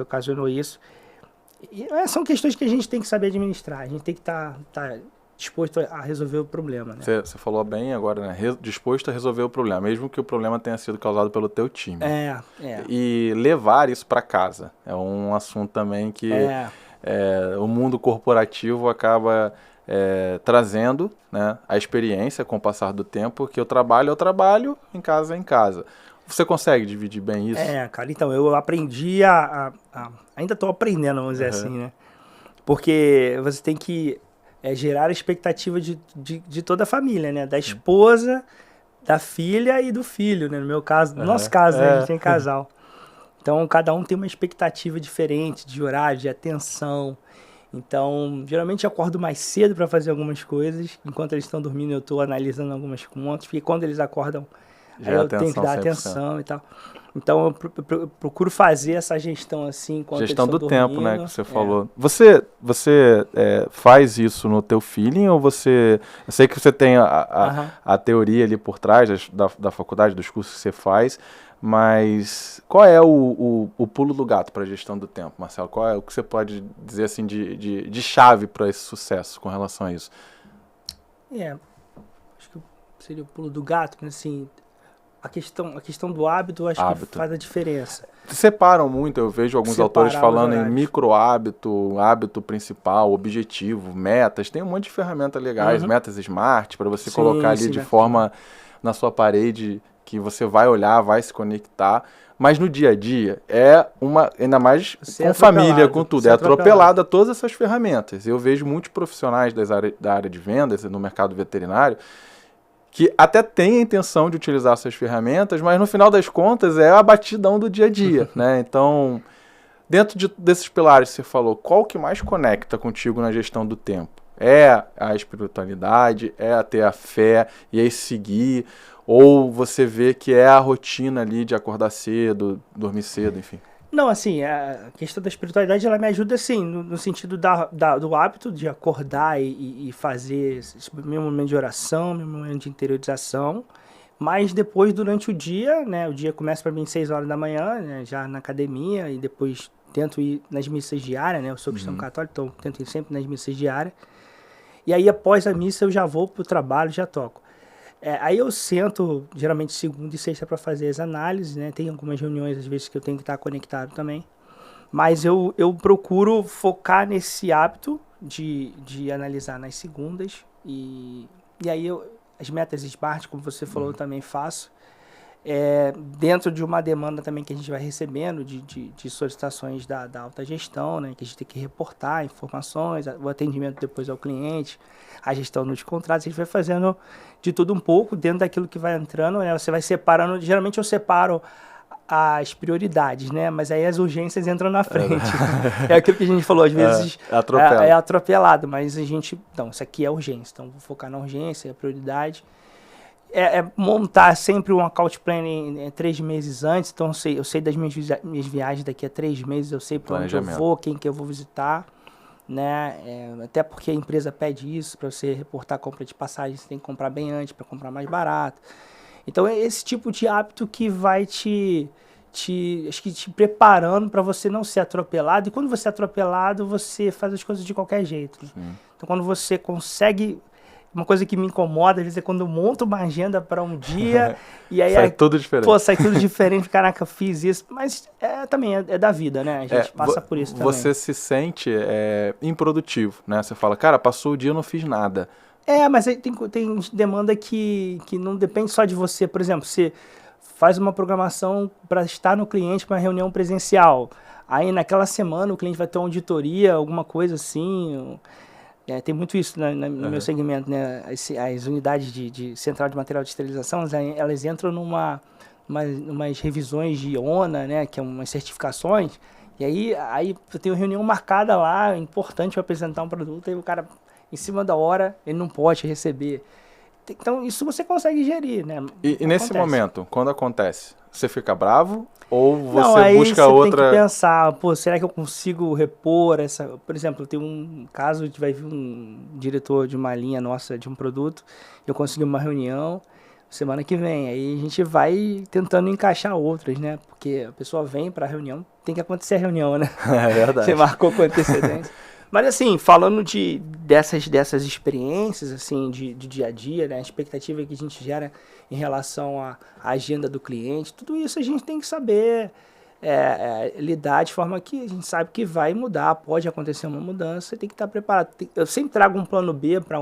ocasionou isso. E são questões que a gente tem que saber administrar, a gente tem que estar disposto a resolver o problema, né? Você falou bem agora, né? Disposto a resolver o problema, mesmo que o problema tenha sido causado pelo teu time. E levar isso para casa é um assunto também que o mundo corporativo acaba trazendo, né, a experiência com o passar do tempo, que o trabalho é o trabalho, em casa é em casa. Você consegue dividir bem isso? Cara, então, eu aprendi ainda estou aprendendo, vamos dizer assim, né? Porque você tem que gerar a expectativa de toda a família, né? Da esposa, da filha e do filho, né? No meu caso, no nosso caso, né? A gente tem casal. Então, cada um tem uma expectativa diferente de horário, de atenção. Então, geralmente eu acordo mais cedo para fazer algumas coisas. Enquanto eles estão dormindo, eu estou analisando algumas contas. Porque quando eles acordam, aí eu tenho que dar 100%. Atenção e tal. Então, eu procuro fazer essa gestão assim, enquanto gestão eles do estão tempo, né, que você falou. Você faz isso no teu feeling ou você... Eu sei que você tem a teoria ali por trás da faculdade, dos cursos que você faz, mas qual é o pulo do gato para a gestão do tempo, Marcelo? Qual é o que você pode dizer assim de chave para esse sucesso com relação a isso? Acho que seria o pulo do gato, mas assim... A questão do hábito, eu acho que faz a diferença. Separam muito, eu vejo alguns autores falando em micro-hábito, hábito principal, objetivo, metas. Tem um monte de ferramentas legais, metas smart, para você colocar ali de forma na sua parede, que você vai olhar, vai se conectar. Mas no dia a dia, ainda mais com família, com tudo, atropelado a todas essas ferramentas. Eu vejo muitos profissionais da área de vendas, no mercado veterinário, que até tem a intenção de utilizar essas ferramentas, mas no final das contas é a batidão do dia a dia, né? Então, dentro desses pilares que você falou, qual que mais conecta contigo na gestão do tempo? É a espiritualidade, é ter a fé e aí seguir, ou você vê que é a rotina ali de acordar cedo, dormir cedo, enfim? Não, assim, a questão da espiritualidade, ela me ajuda, assim, no sentido do hábito de acordar e fazer esse meu momento de oração, meu momento de interiorização, mas depois, durante o dia, né, o dia começa para mim às 6 horas da manhã, né, já na academia, e depois tento ir nas missas diárias, né, eu sou cristão católico, então tento ir sempre nas missas diárias, e aí após a missa eu já vou pro trabalho, já toco. Aí eu sento, geralmente segunda e sexta, para fazer as análises, né? Tem algumas reuniões, às vezes, que eu tenho que estar conectado também. Mas eu procuro focar nesse hábito de analisar nas segundas. E aí as metas SMART, como você falou, eu também faço. Dentro de uma demanda também que a gente vai recebendo de solicitações da alta gestão, né? Que a gente tem que reportar informações, o atendimento depois ao cliente, a gestão dos contratos, a gente vai fazendo de tudo um pouco dentro daquilo que vai entrando, né? Você vai separando, geralmente eu separo as prioridades, né? Mas aí as urgências entram na frente. É aquilo que a gente falou, às vezes é atropelado, mas a gente, então, isso aqui é urgência, então vou focar na urgência, é a prioridade. Montar sempre um account planning 3 meses antes, então eu sei das minhas viagens daqui a 3 meses, eu sei para onde eu vou, quem que eu vou visitar, né? Até porque a empresa pede isso, para você reportar a compra de passagem, você tem que comprar bem antes, para comprar mais barato. Então é esse tipo de hábito que vai acho que te preparando para você não ser atropelado, e quando você é atropelado, você faz as coisas de qualquer jeito. Né? Então quando você consegue... Uma coisa que me incomoda, às vezes, é quando eu monto uma agenda para um dia e aí... sai tudo diferente. Pô, sai tudo diferente. Caraca, eu fiz isso. Mas também é da vida, né? A gente passa por isso também. Você se sente improdutivo, né? Você fala, cara, passou o dia e eu não fiz nada. Mas aí tem demanda que não depende só de você. Por exemplo, você faz uma programação para estar no cliente para uma reunião presencial. Aí, naquela semana, o cliente vai ter uma auditoria, alguma coisa assim... tem muito isso no meu segmento, né? As unidades de central de material de esterilização, elas entram umas revisões de ONA, né? Que é umas certificações, e aí eu tenho reunião marcada lá, importante para apresentar um produto, aí o cara, em cima da hora, ele não pode receber. Então, isso você consegue gerir, né? E nesse momento, quando acontece, você fica bravo ou você você busca outra... tem que pensar, será que eu consigo repor essa... Por exemplo, tem um caso, vai vir um diretor de uma linha nossa, de um produto, eu consegui uma reunião semana que vem, aí a gente vai tentando encaixar outras, né? Porque a pessoa vem para a reunião, tem que acontecer a reunião, né? É verdade. Você marcou com antecedência. Mas assim, falando dessas experiências, assim, de dia a dia, né? A expectativa que a gente gera em relação à agenda do cliente, tudo isso a gente tem que saber lidar de forma que a gente sabe que vai mudar, pode acontecer uma mudança, tem que estar preparado. Eu sempre trago um plano B para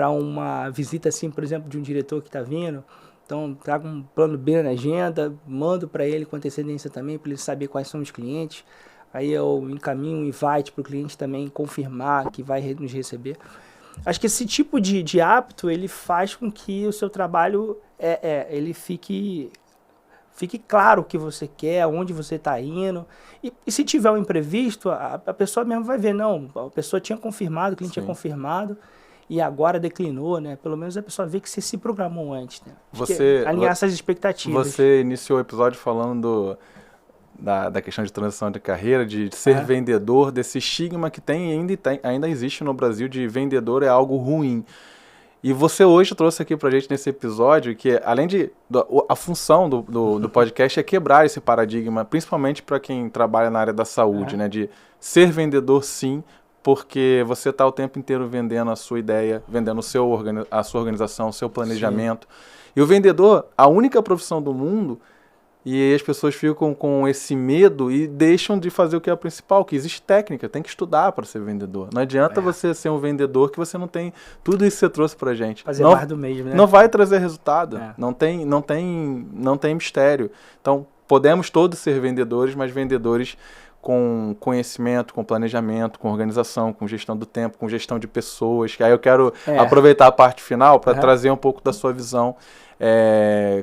uma visita, assim, por exemplo, de um diretor que está vindo. Então, trago um plano B na agenda, mando para ele com antecedência também, para ele saber quais são os clientes. Aí eu encaminho um invite para o cliente também confirmar que vai nos receber. Acho que esse tipo de hábito, ele faz com que o seu trabalho ele fique claro o que você quer, onde você está indo. E se tiver um imprevisto, a pessoa mesmo vai ver, não, a pessoa tinha confirmado, o cliente tinha confirmado, e agora declinou, né? Pelo menos a pessoa vê que você se programou antes, né? Alinhar essas expectativas. Você iniciou o episódio falando da questão de transição de carreira, de ser vendedor, desse estigma que ainda existe no Brasil de vendedor é algo ruim. E você hoje trouxe aqui pra gente nesse episódio que, além de... A função do podcast é quebrar esse paradigma, principalmente para quem trabalha na área da saúde, né? De ser vendedor, sim, porque você está o tempo inteiro vendendo a sua ideia, vendendo a sua organização, o seu planejamento. Sim. E o vendedor, a única profissão do mundo... E as pessoas ficam com esse medo e deixam de fazer o que é o principal, que existe técnica, tem que estudar para ser vendedor. Não adianta você ser um vendedor que você não tem tudo isso que você trouxe pra gente. Fazer mais do mesmo, né? Não vai trazer resultado, não tem mistério. Então, podemos todos ser vendedores, mas vendedores com conhecimento, com planejamento, com organização, com gestão do tempo, com gestão de pessoas. Que aí eu quero aproveitar a parte final para trazer um pouco da sua visão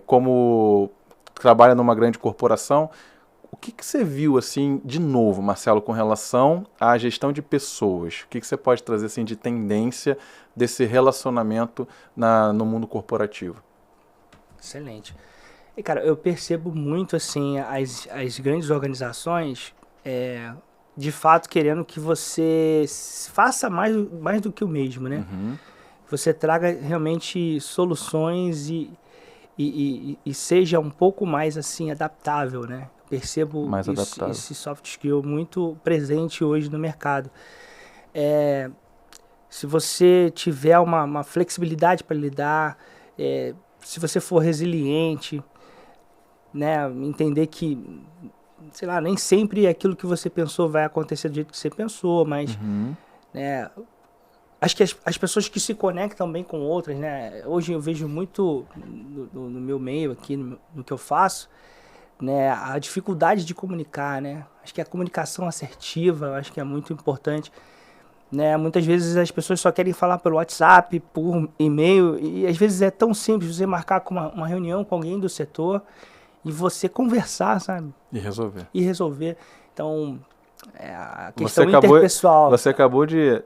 como... trabalha numa grande corporação, o que você viu, assim, de novo, Marcelo, com relação à gestão de pessoas? O que você pode trazer, assim, de tendência desse relacionamento no mundo corporativo? Excelente. E, cara, eu percebo muito, assim, as grandes organizações, de fato, querendo que você faça mais do que o mesmo, né? Uhum. Você traga realmente soluções e seja um pouco mais, assim, adaptável, né? Percebo esse soft skill muito presente hoje no mercado. Se você tiver uma flexibilidade para lidar, se você for resiliente, né? Entender que, sei lá, nem sempre aquilo que você pensou vai acontecer do jeito que você pensou, mas... né, acho que as pessoas que se conectam bem com outras, né? Hoje eu vejo muito no meu meio aqui, no que eu faço, né? A dificuldade de comunicar, né? Acho que a comunicação assertiva, eu acho que é muito importante, né? Muitas vezes as pessoas só querem falar pelo WhatsApp, por e-mail, e às vezes é tão simples você marcar com uma reunião com alguém do setor e você conversar, sabe? E resolver. Então, a questão interpessoal. Você acabou de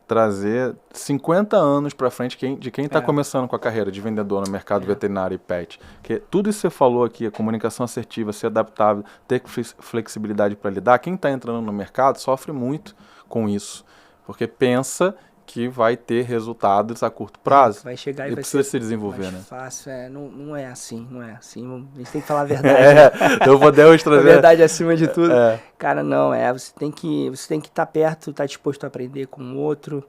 trazer 50 anos para frente de quem está começando com a carreira de vendedor no mercado veterinário e pet. Que tudo isso que você falou aqui, a comunicação assertiva, ser adaptável, ter flexibilidade para lidar, quem está entrando no mercado sofre muito com isso, porque pensa que vai ter resultados a curto prazo. Vai chegar e vai precisa se desenvolver, mais né? Fácil, não é assim. A gente tem que falar a verdade. Então podemos trazer... A verdade acima de tudo. Cara, não, você tem que estar perto, estar disposto a aprender com o outro.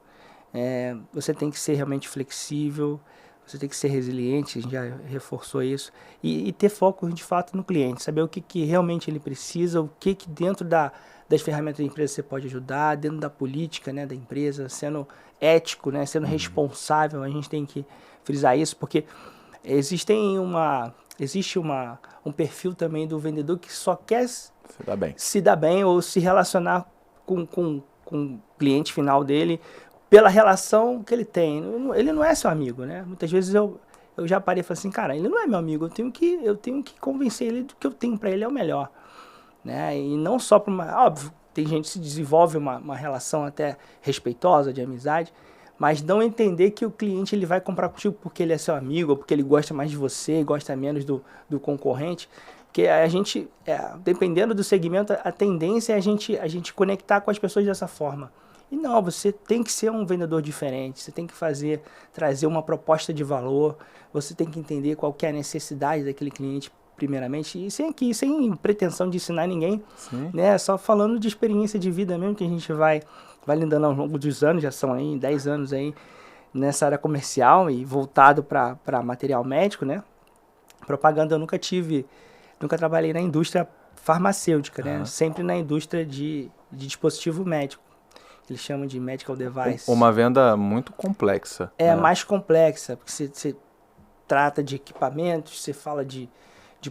Você tem que ser realmente flexível, você tem que ser resiliente, a gente já reforçou isso. E ter foco, de fato, no cliente. Saber o que realmente ele precisa, o que dentro das ferramentas da empresa você pode ajudar, dentro da política, né, da empresa, sendo ético, né, sendo responsável. A gente tem que frisar isso, porque existe um perfil também do vendedor que só quer se dar bem ou se relacionar com o cliente final dele pela relação que ele tem. Ele não é seu amigo, né? Muitas vezes eu já parei e falei assim, cara, ele não é meu amigo, eu tenho que convencer ele do que eu tenho para ele é o melhor. Né? E não só para óbvio, tem gente que se desenvolve uma relação até respeitosa, de amizade, mas não entender que o cliente ele vai comprar contigo porque ele é seu amigo, ou porque ele gosta mais de você, gosta menos do concorrente, porque a gente, dependendo do segmento, a tendência é a gente conectar com as pessoas dessa forma. E não, você tem que ser um vendedor diferente, você tem que trazer uma proposta de valor, você tem que entender qual que é a necessidade daquele cliente primeiramente, e sem pretensão de ensinar ninguém, Sim. né? Só falando de experiência de vida mesmo, que a gente vai lidando ao longo dos anos, já são aí 10 anos aí nessa área comercial e voltado para material médico, né? Propaganda eu nunca trabalhei na indústria farmacêutica, né? Sempre na indústria de dispositivo médico. Eles chamam de medical device. Uma venda muito complexa. É, né? Mais complexa, porque você trata de equipamentos, você fala de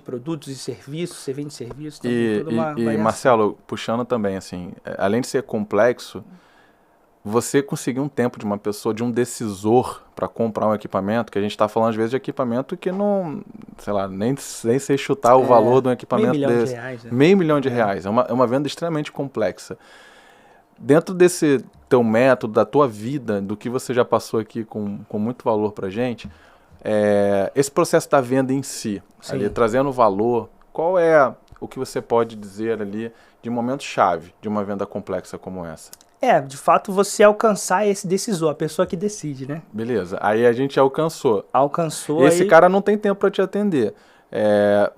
produtos e serviços, você vende serviços. E Marcelo, puxando também, assim, além de ser complexo, você conseguir um tempo de uma pessoa, de um decisor para comprar um equipamento, que a gente está falando às vezes de equipamento que não, sei lá, nem sei chutar o valor de um equipamento desse. R$500.000, né? R$500.000. É uma venda extremamente complexa. Dentro desse teu método, da tua vida, do que você já passou aqui com muito valor pra gente, esse processo da venda em si, ali, trazendo valor, qual é o que você pode dizer ali de momento-chave de uma venda complexa como essa? De fato, você alcançar esse decisor, a pessoa que decide, né? Beleza, aí a gente alcançou. Alcançou. Esse cara não tem tempo para te atender.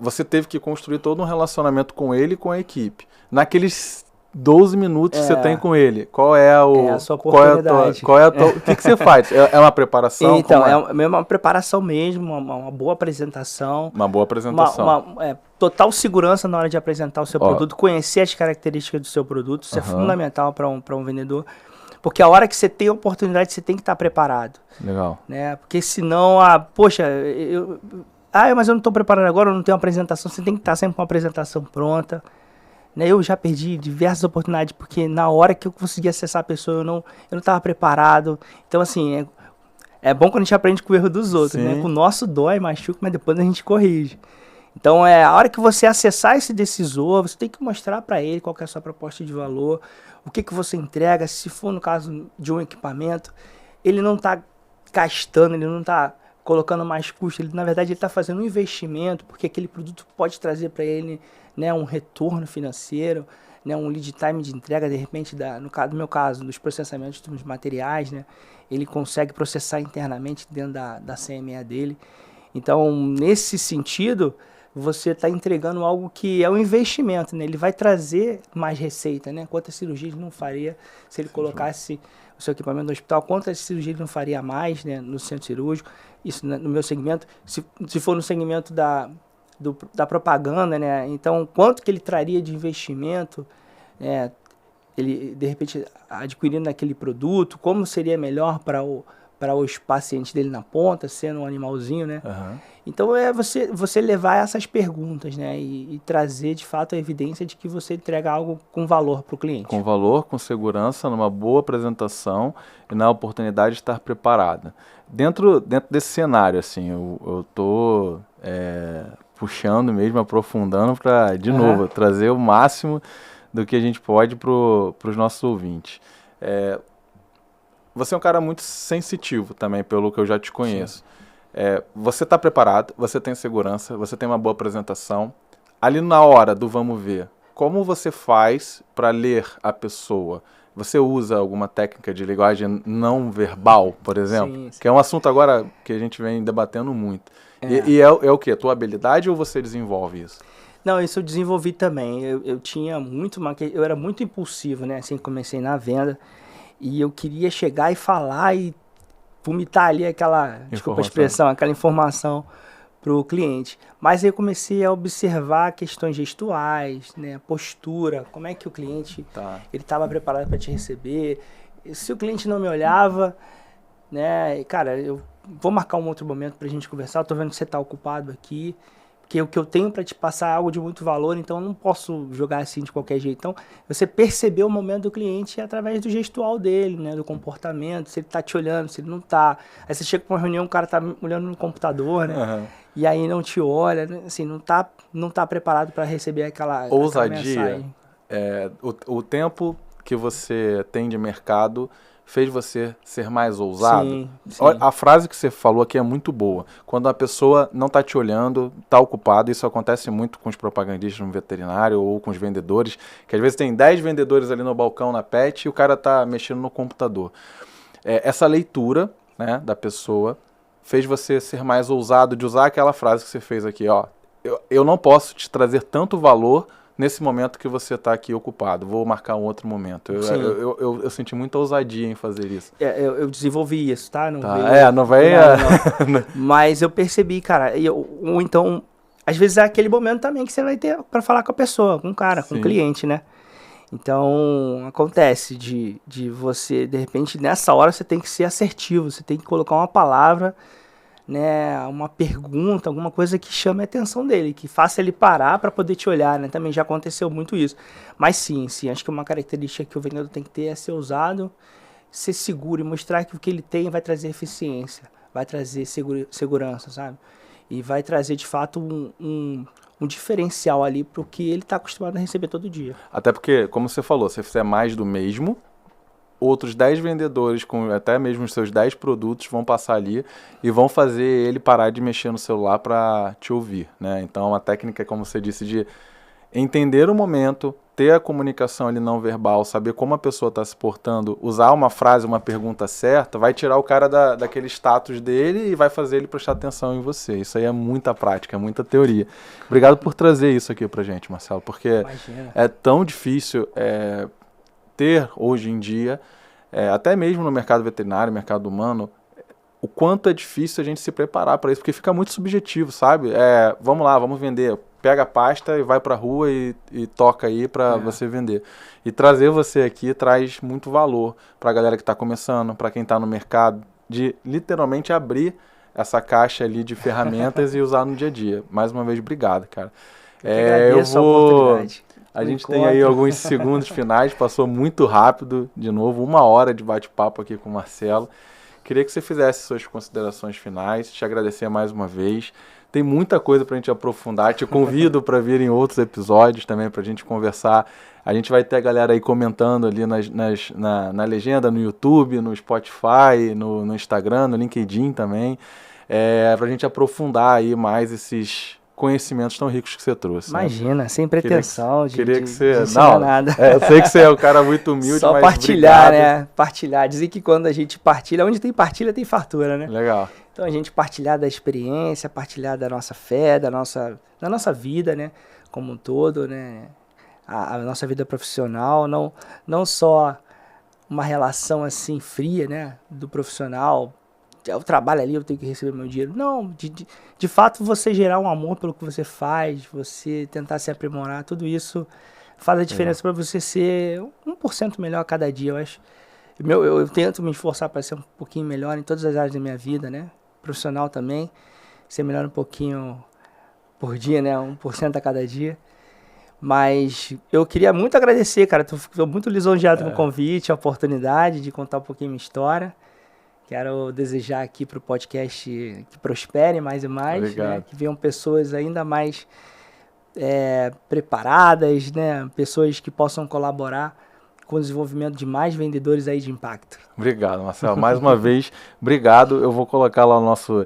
Você teve que construir todo um relacionamento com ele e com a equipe. Naqueles 12 minutos que você tem com ele, qual é a sua oportunidade? O que você faz? É uma preparação? Então, é uma preparação mesmo, uma boa apresentação. Uma boa apresentação. Total segurança na hora de apresentar o seu produto, conhecer as características do seu produto, isso é fundamental para um vendedor. Porque a hora que você tem a oportunidade, você tem que estar preparado. Legal. Né? Porque senão, mas eu não estou preparado agora, eu não tenho uma apresentação, você tem que estar sempre com uma apresentação pronta. Eu já perdi diversas oportunidades, porque na hora que eu consegui acessar a pessoa, eu não estava preparado. Então, assim, é bom quando a gente aprende com o erro dos outros, né? Com o nosso dói, machuca, mas depois a gente corrige. Então, a hora que você acessar esse decisor, você tem que mostrar para ele qual que é a sua proposta de valor, o que você entrega. Se for no caso de um equipamento, ele não está gastando, ele não está colocando mais custo, na verdade ele está fazendo um investimento, porque aquele produto pode trazer para ele, né, um retorno financeiro, né, um lead time de entrega, de repente, no meu caso, dos processamentos dos materiais, né, ele consegue processar internamente dentro da CME dele. Então, nesse sentido, você está entregando algo que é um investimento, né? Ele vai trazer mais receita, né? Quantas cirurgias ele não faria se ele colocasse o seu equipamento no hospital? Quantas cirurgias ele não faria mais, né, no centro cirúrgico? Isso, né, no meu segmento. Se for no segmento da propaganda, né? Então, quanto que ele traria de investimento, ele, de repente, adquirindo aquele produto? Como seria melhor para os pacientes dele na ponta, sendo um animalzinho, né? Então, você levar essas perguntas, né? E trazer, de fato, a evidência de que você entrega algo com valor para o cliente. Com valor, com segurança, numa boa apresentação e na oportunidade de estar preparada. Dentro desse cenário, assim, eu tô puxando mesmo, aprofundando para, de novo, trazer o máximo do que a gente pode para os nossos ouvintes. Você é um cara muito sensitivo também, pelo que eu já te conheço. Você está preparado, você tem segurança, você tem uma boa apresentação. Ali na hora do vamos ver, como você faz para ler a pessoa? Você usa alguma técnica de linguagem não verbal, por exemplo? Sim. Que é um assunto agora que a gente vem debatendo muito. E é o quê? Tua habilidade ou você desenvolve isso? Não, isso eu desenvolvi também. Eu tinha eu era muito impulsivo, né? Assim, comecei na venda. E eu queria chegar e falar e vomitar ali desculpa a expressão, aquela informação para o cliente. Mas aí eu comecei a observar questões gestuais, né, postura, como é que o cliente ele estava preparado para te receber. Se o cliente não me olhava, né, cara, eu vou marcar um outro momento para a gente conversar. Eu tô vendo que você está ocupado aqui. Porque o que eu tenho para te passar é algo de muito valor, então eu não posso jogar assim de qualquer jeito. Então, você perceber o momento do cliente através do gestual dele, né, do comportamento, se ele tá te olhando, se ele não tá. Aí você chega para uma reunião, o cara tá olhando no computador, né, e aí não te olha, né, assim, não tá preparado para receber aquela ousadia. O tempo que você tem de mercado fez você ser mais ousado? Sim. A frase que você falou aqui é muito boa. Quando a pessoa não está te olhando, está ocupada, isso acontece muito com os propagandistas no veterinário ou com os vendedores, que às vezes tem 10 vendedores ali no balcão na pet e o cara está mexendo no computador. Essa leitura, né, da pessoa fez você ser mais ousado de usar aquela frase que você fez aqui, ó. eu não posso te trazer tanto valor nesse momento que você está aqui ocupado. Vou marcar um outro momento. Eu senti muita ousadia em fazer isso. Eu desenvolvi isso, tá? Não Não vai... Não. Mas eu percebi, cara, ou então, às vezes é aquele momento também que você vai ter para falar com a pessoa, com o cara, com o cliente, né? Então, acontece de você, de repente, nessa hora você tem que ser assertivo, você tem que colocar uma palavra, né, uma pergunta, alguma coisa que chame a atenção dele, que faça ele parar para poder te olhar, né? Também já aconteceu muito isso. Mas sim, acho que uma característica que o vendedor tem que ter é ser ousado, ser seguro e mostrar que o que ele tem vai trazer eficiência, vai trazer segurança, sabe? E vai trazer, de fato, um diferencial ali para o que ele está acostumado a receber todo dia. Até porque, como você falou, se você fizer mais do mesmo, outros 10 vendedores com até mesmo os seus 10 produtos vão passar ali e vão fazer ele parar de mexer no celular para te ouvir, né? Então, a técnica, como você disse, de entender o momento, ter a comunicação ali não verbal, saber como a pessoa está se portando, usar uma frase, uma pergunta certa, vai tirar o cara daquele status dele e vai fazer ele prestar atenção em você. Isso aí é muita prática, é muita teoria. Obrigado por trazer isso aqui pra gente, Marcelo, porque Imagina. É tão difícil ter hoje em dia, até mesmo no mercado veterinário, mercado humano, o quanto é difícil a gente se preparar para isso, porque fica muito subjetivo, sabe? Vamos lá, vamos vender. Pega a pasta e vai para a rua e toca aí para você vender. E trazer você aqui traz muito valor para a galera que está começando, para quem está no mercado, de literalmente abrir essa caixa ali de ferramentas e usar no dia a dia. Mais uma vez, obrigado, cara. Eu vou... a oportunidade. A gente tem aí alguns segundos finais, passou muito rápido, de novo, 1 hora de bate-papo aqui com o Marcelo. Queria que você fizesse suas considerações finais, te agradecer mais uma vez. Tem muita coisa para a gente aprofundar, te convido para vir em outros episódios também para a gente conversar. A gente vai ter a galera aí comentando ali na legenda, no YouTube, no Spotify, no Instagram, no LinkedIn também, para a gente aprofundar aí mais esses conhecimentos tão ricos que você trouxe. Imagina, né? Sem pretensão de nada. Eu sei que você é um cara muito humilde, só mas partilhar, obrigado. Né? Partilhar. Dizem que quando a gente partilha, onde tem partilha tem fartura, né? Legal. Então a gente partilhar da experiência, partilhar da nossa fé, da nossa vida, né? Como um todo, né? A nossa vida profissional, não só uma relação assim fria, né? Do profissional, eu trabalho ali, eu tenho que receber meu dinheiro. Não, de fato você gerar um amor pelo que você faz, você tentar se aprimorar, tudo isso faz a diferença para você ser 1% melhor a cada dia, eu acho. Eu tento me esforçar para ser um pouquinho melhor em todas as áreas da minha vida, né? Profissional também, ser melhor um pouquinho por dia, né? 1% a cada dia. Mas eu queria muito agradecer, cara. Estou muito lisonjeado com o convite, a oportunidade de contar um pouquinho minha história. Quero desejar aqui para o podcast que prospere mais e mais, né? Que venham pessoas ainda mais preparadas, né? Pessoas que possam colaborar com o desenvolvimento de mais vendedores aí de impacto. Obrigado, Marcelo. Mais uma vez, obrigado. Eu vou colocar lá o nosso...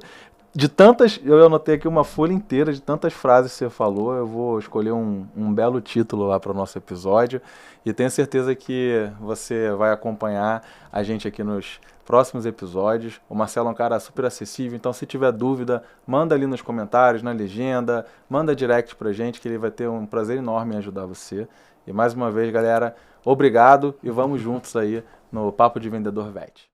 eu anotei aqui uma folha inteira de tantas frases que você falou. Eu vou escolher um belo título lá para o nosso episódio. E tenho certeza que você vai acompanhar a gente aqui nos próximos episódios. O Marcelo é um cara super acessível, então se tiver dúvida, manda ali nos comentários, na legenda, manda direct pra gente, que ele vai ter um prazer enorme em ajudar você. E mais uma vez, galera, obrigado e vamos juntos aí no Papo de Vendedor VET.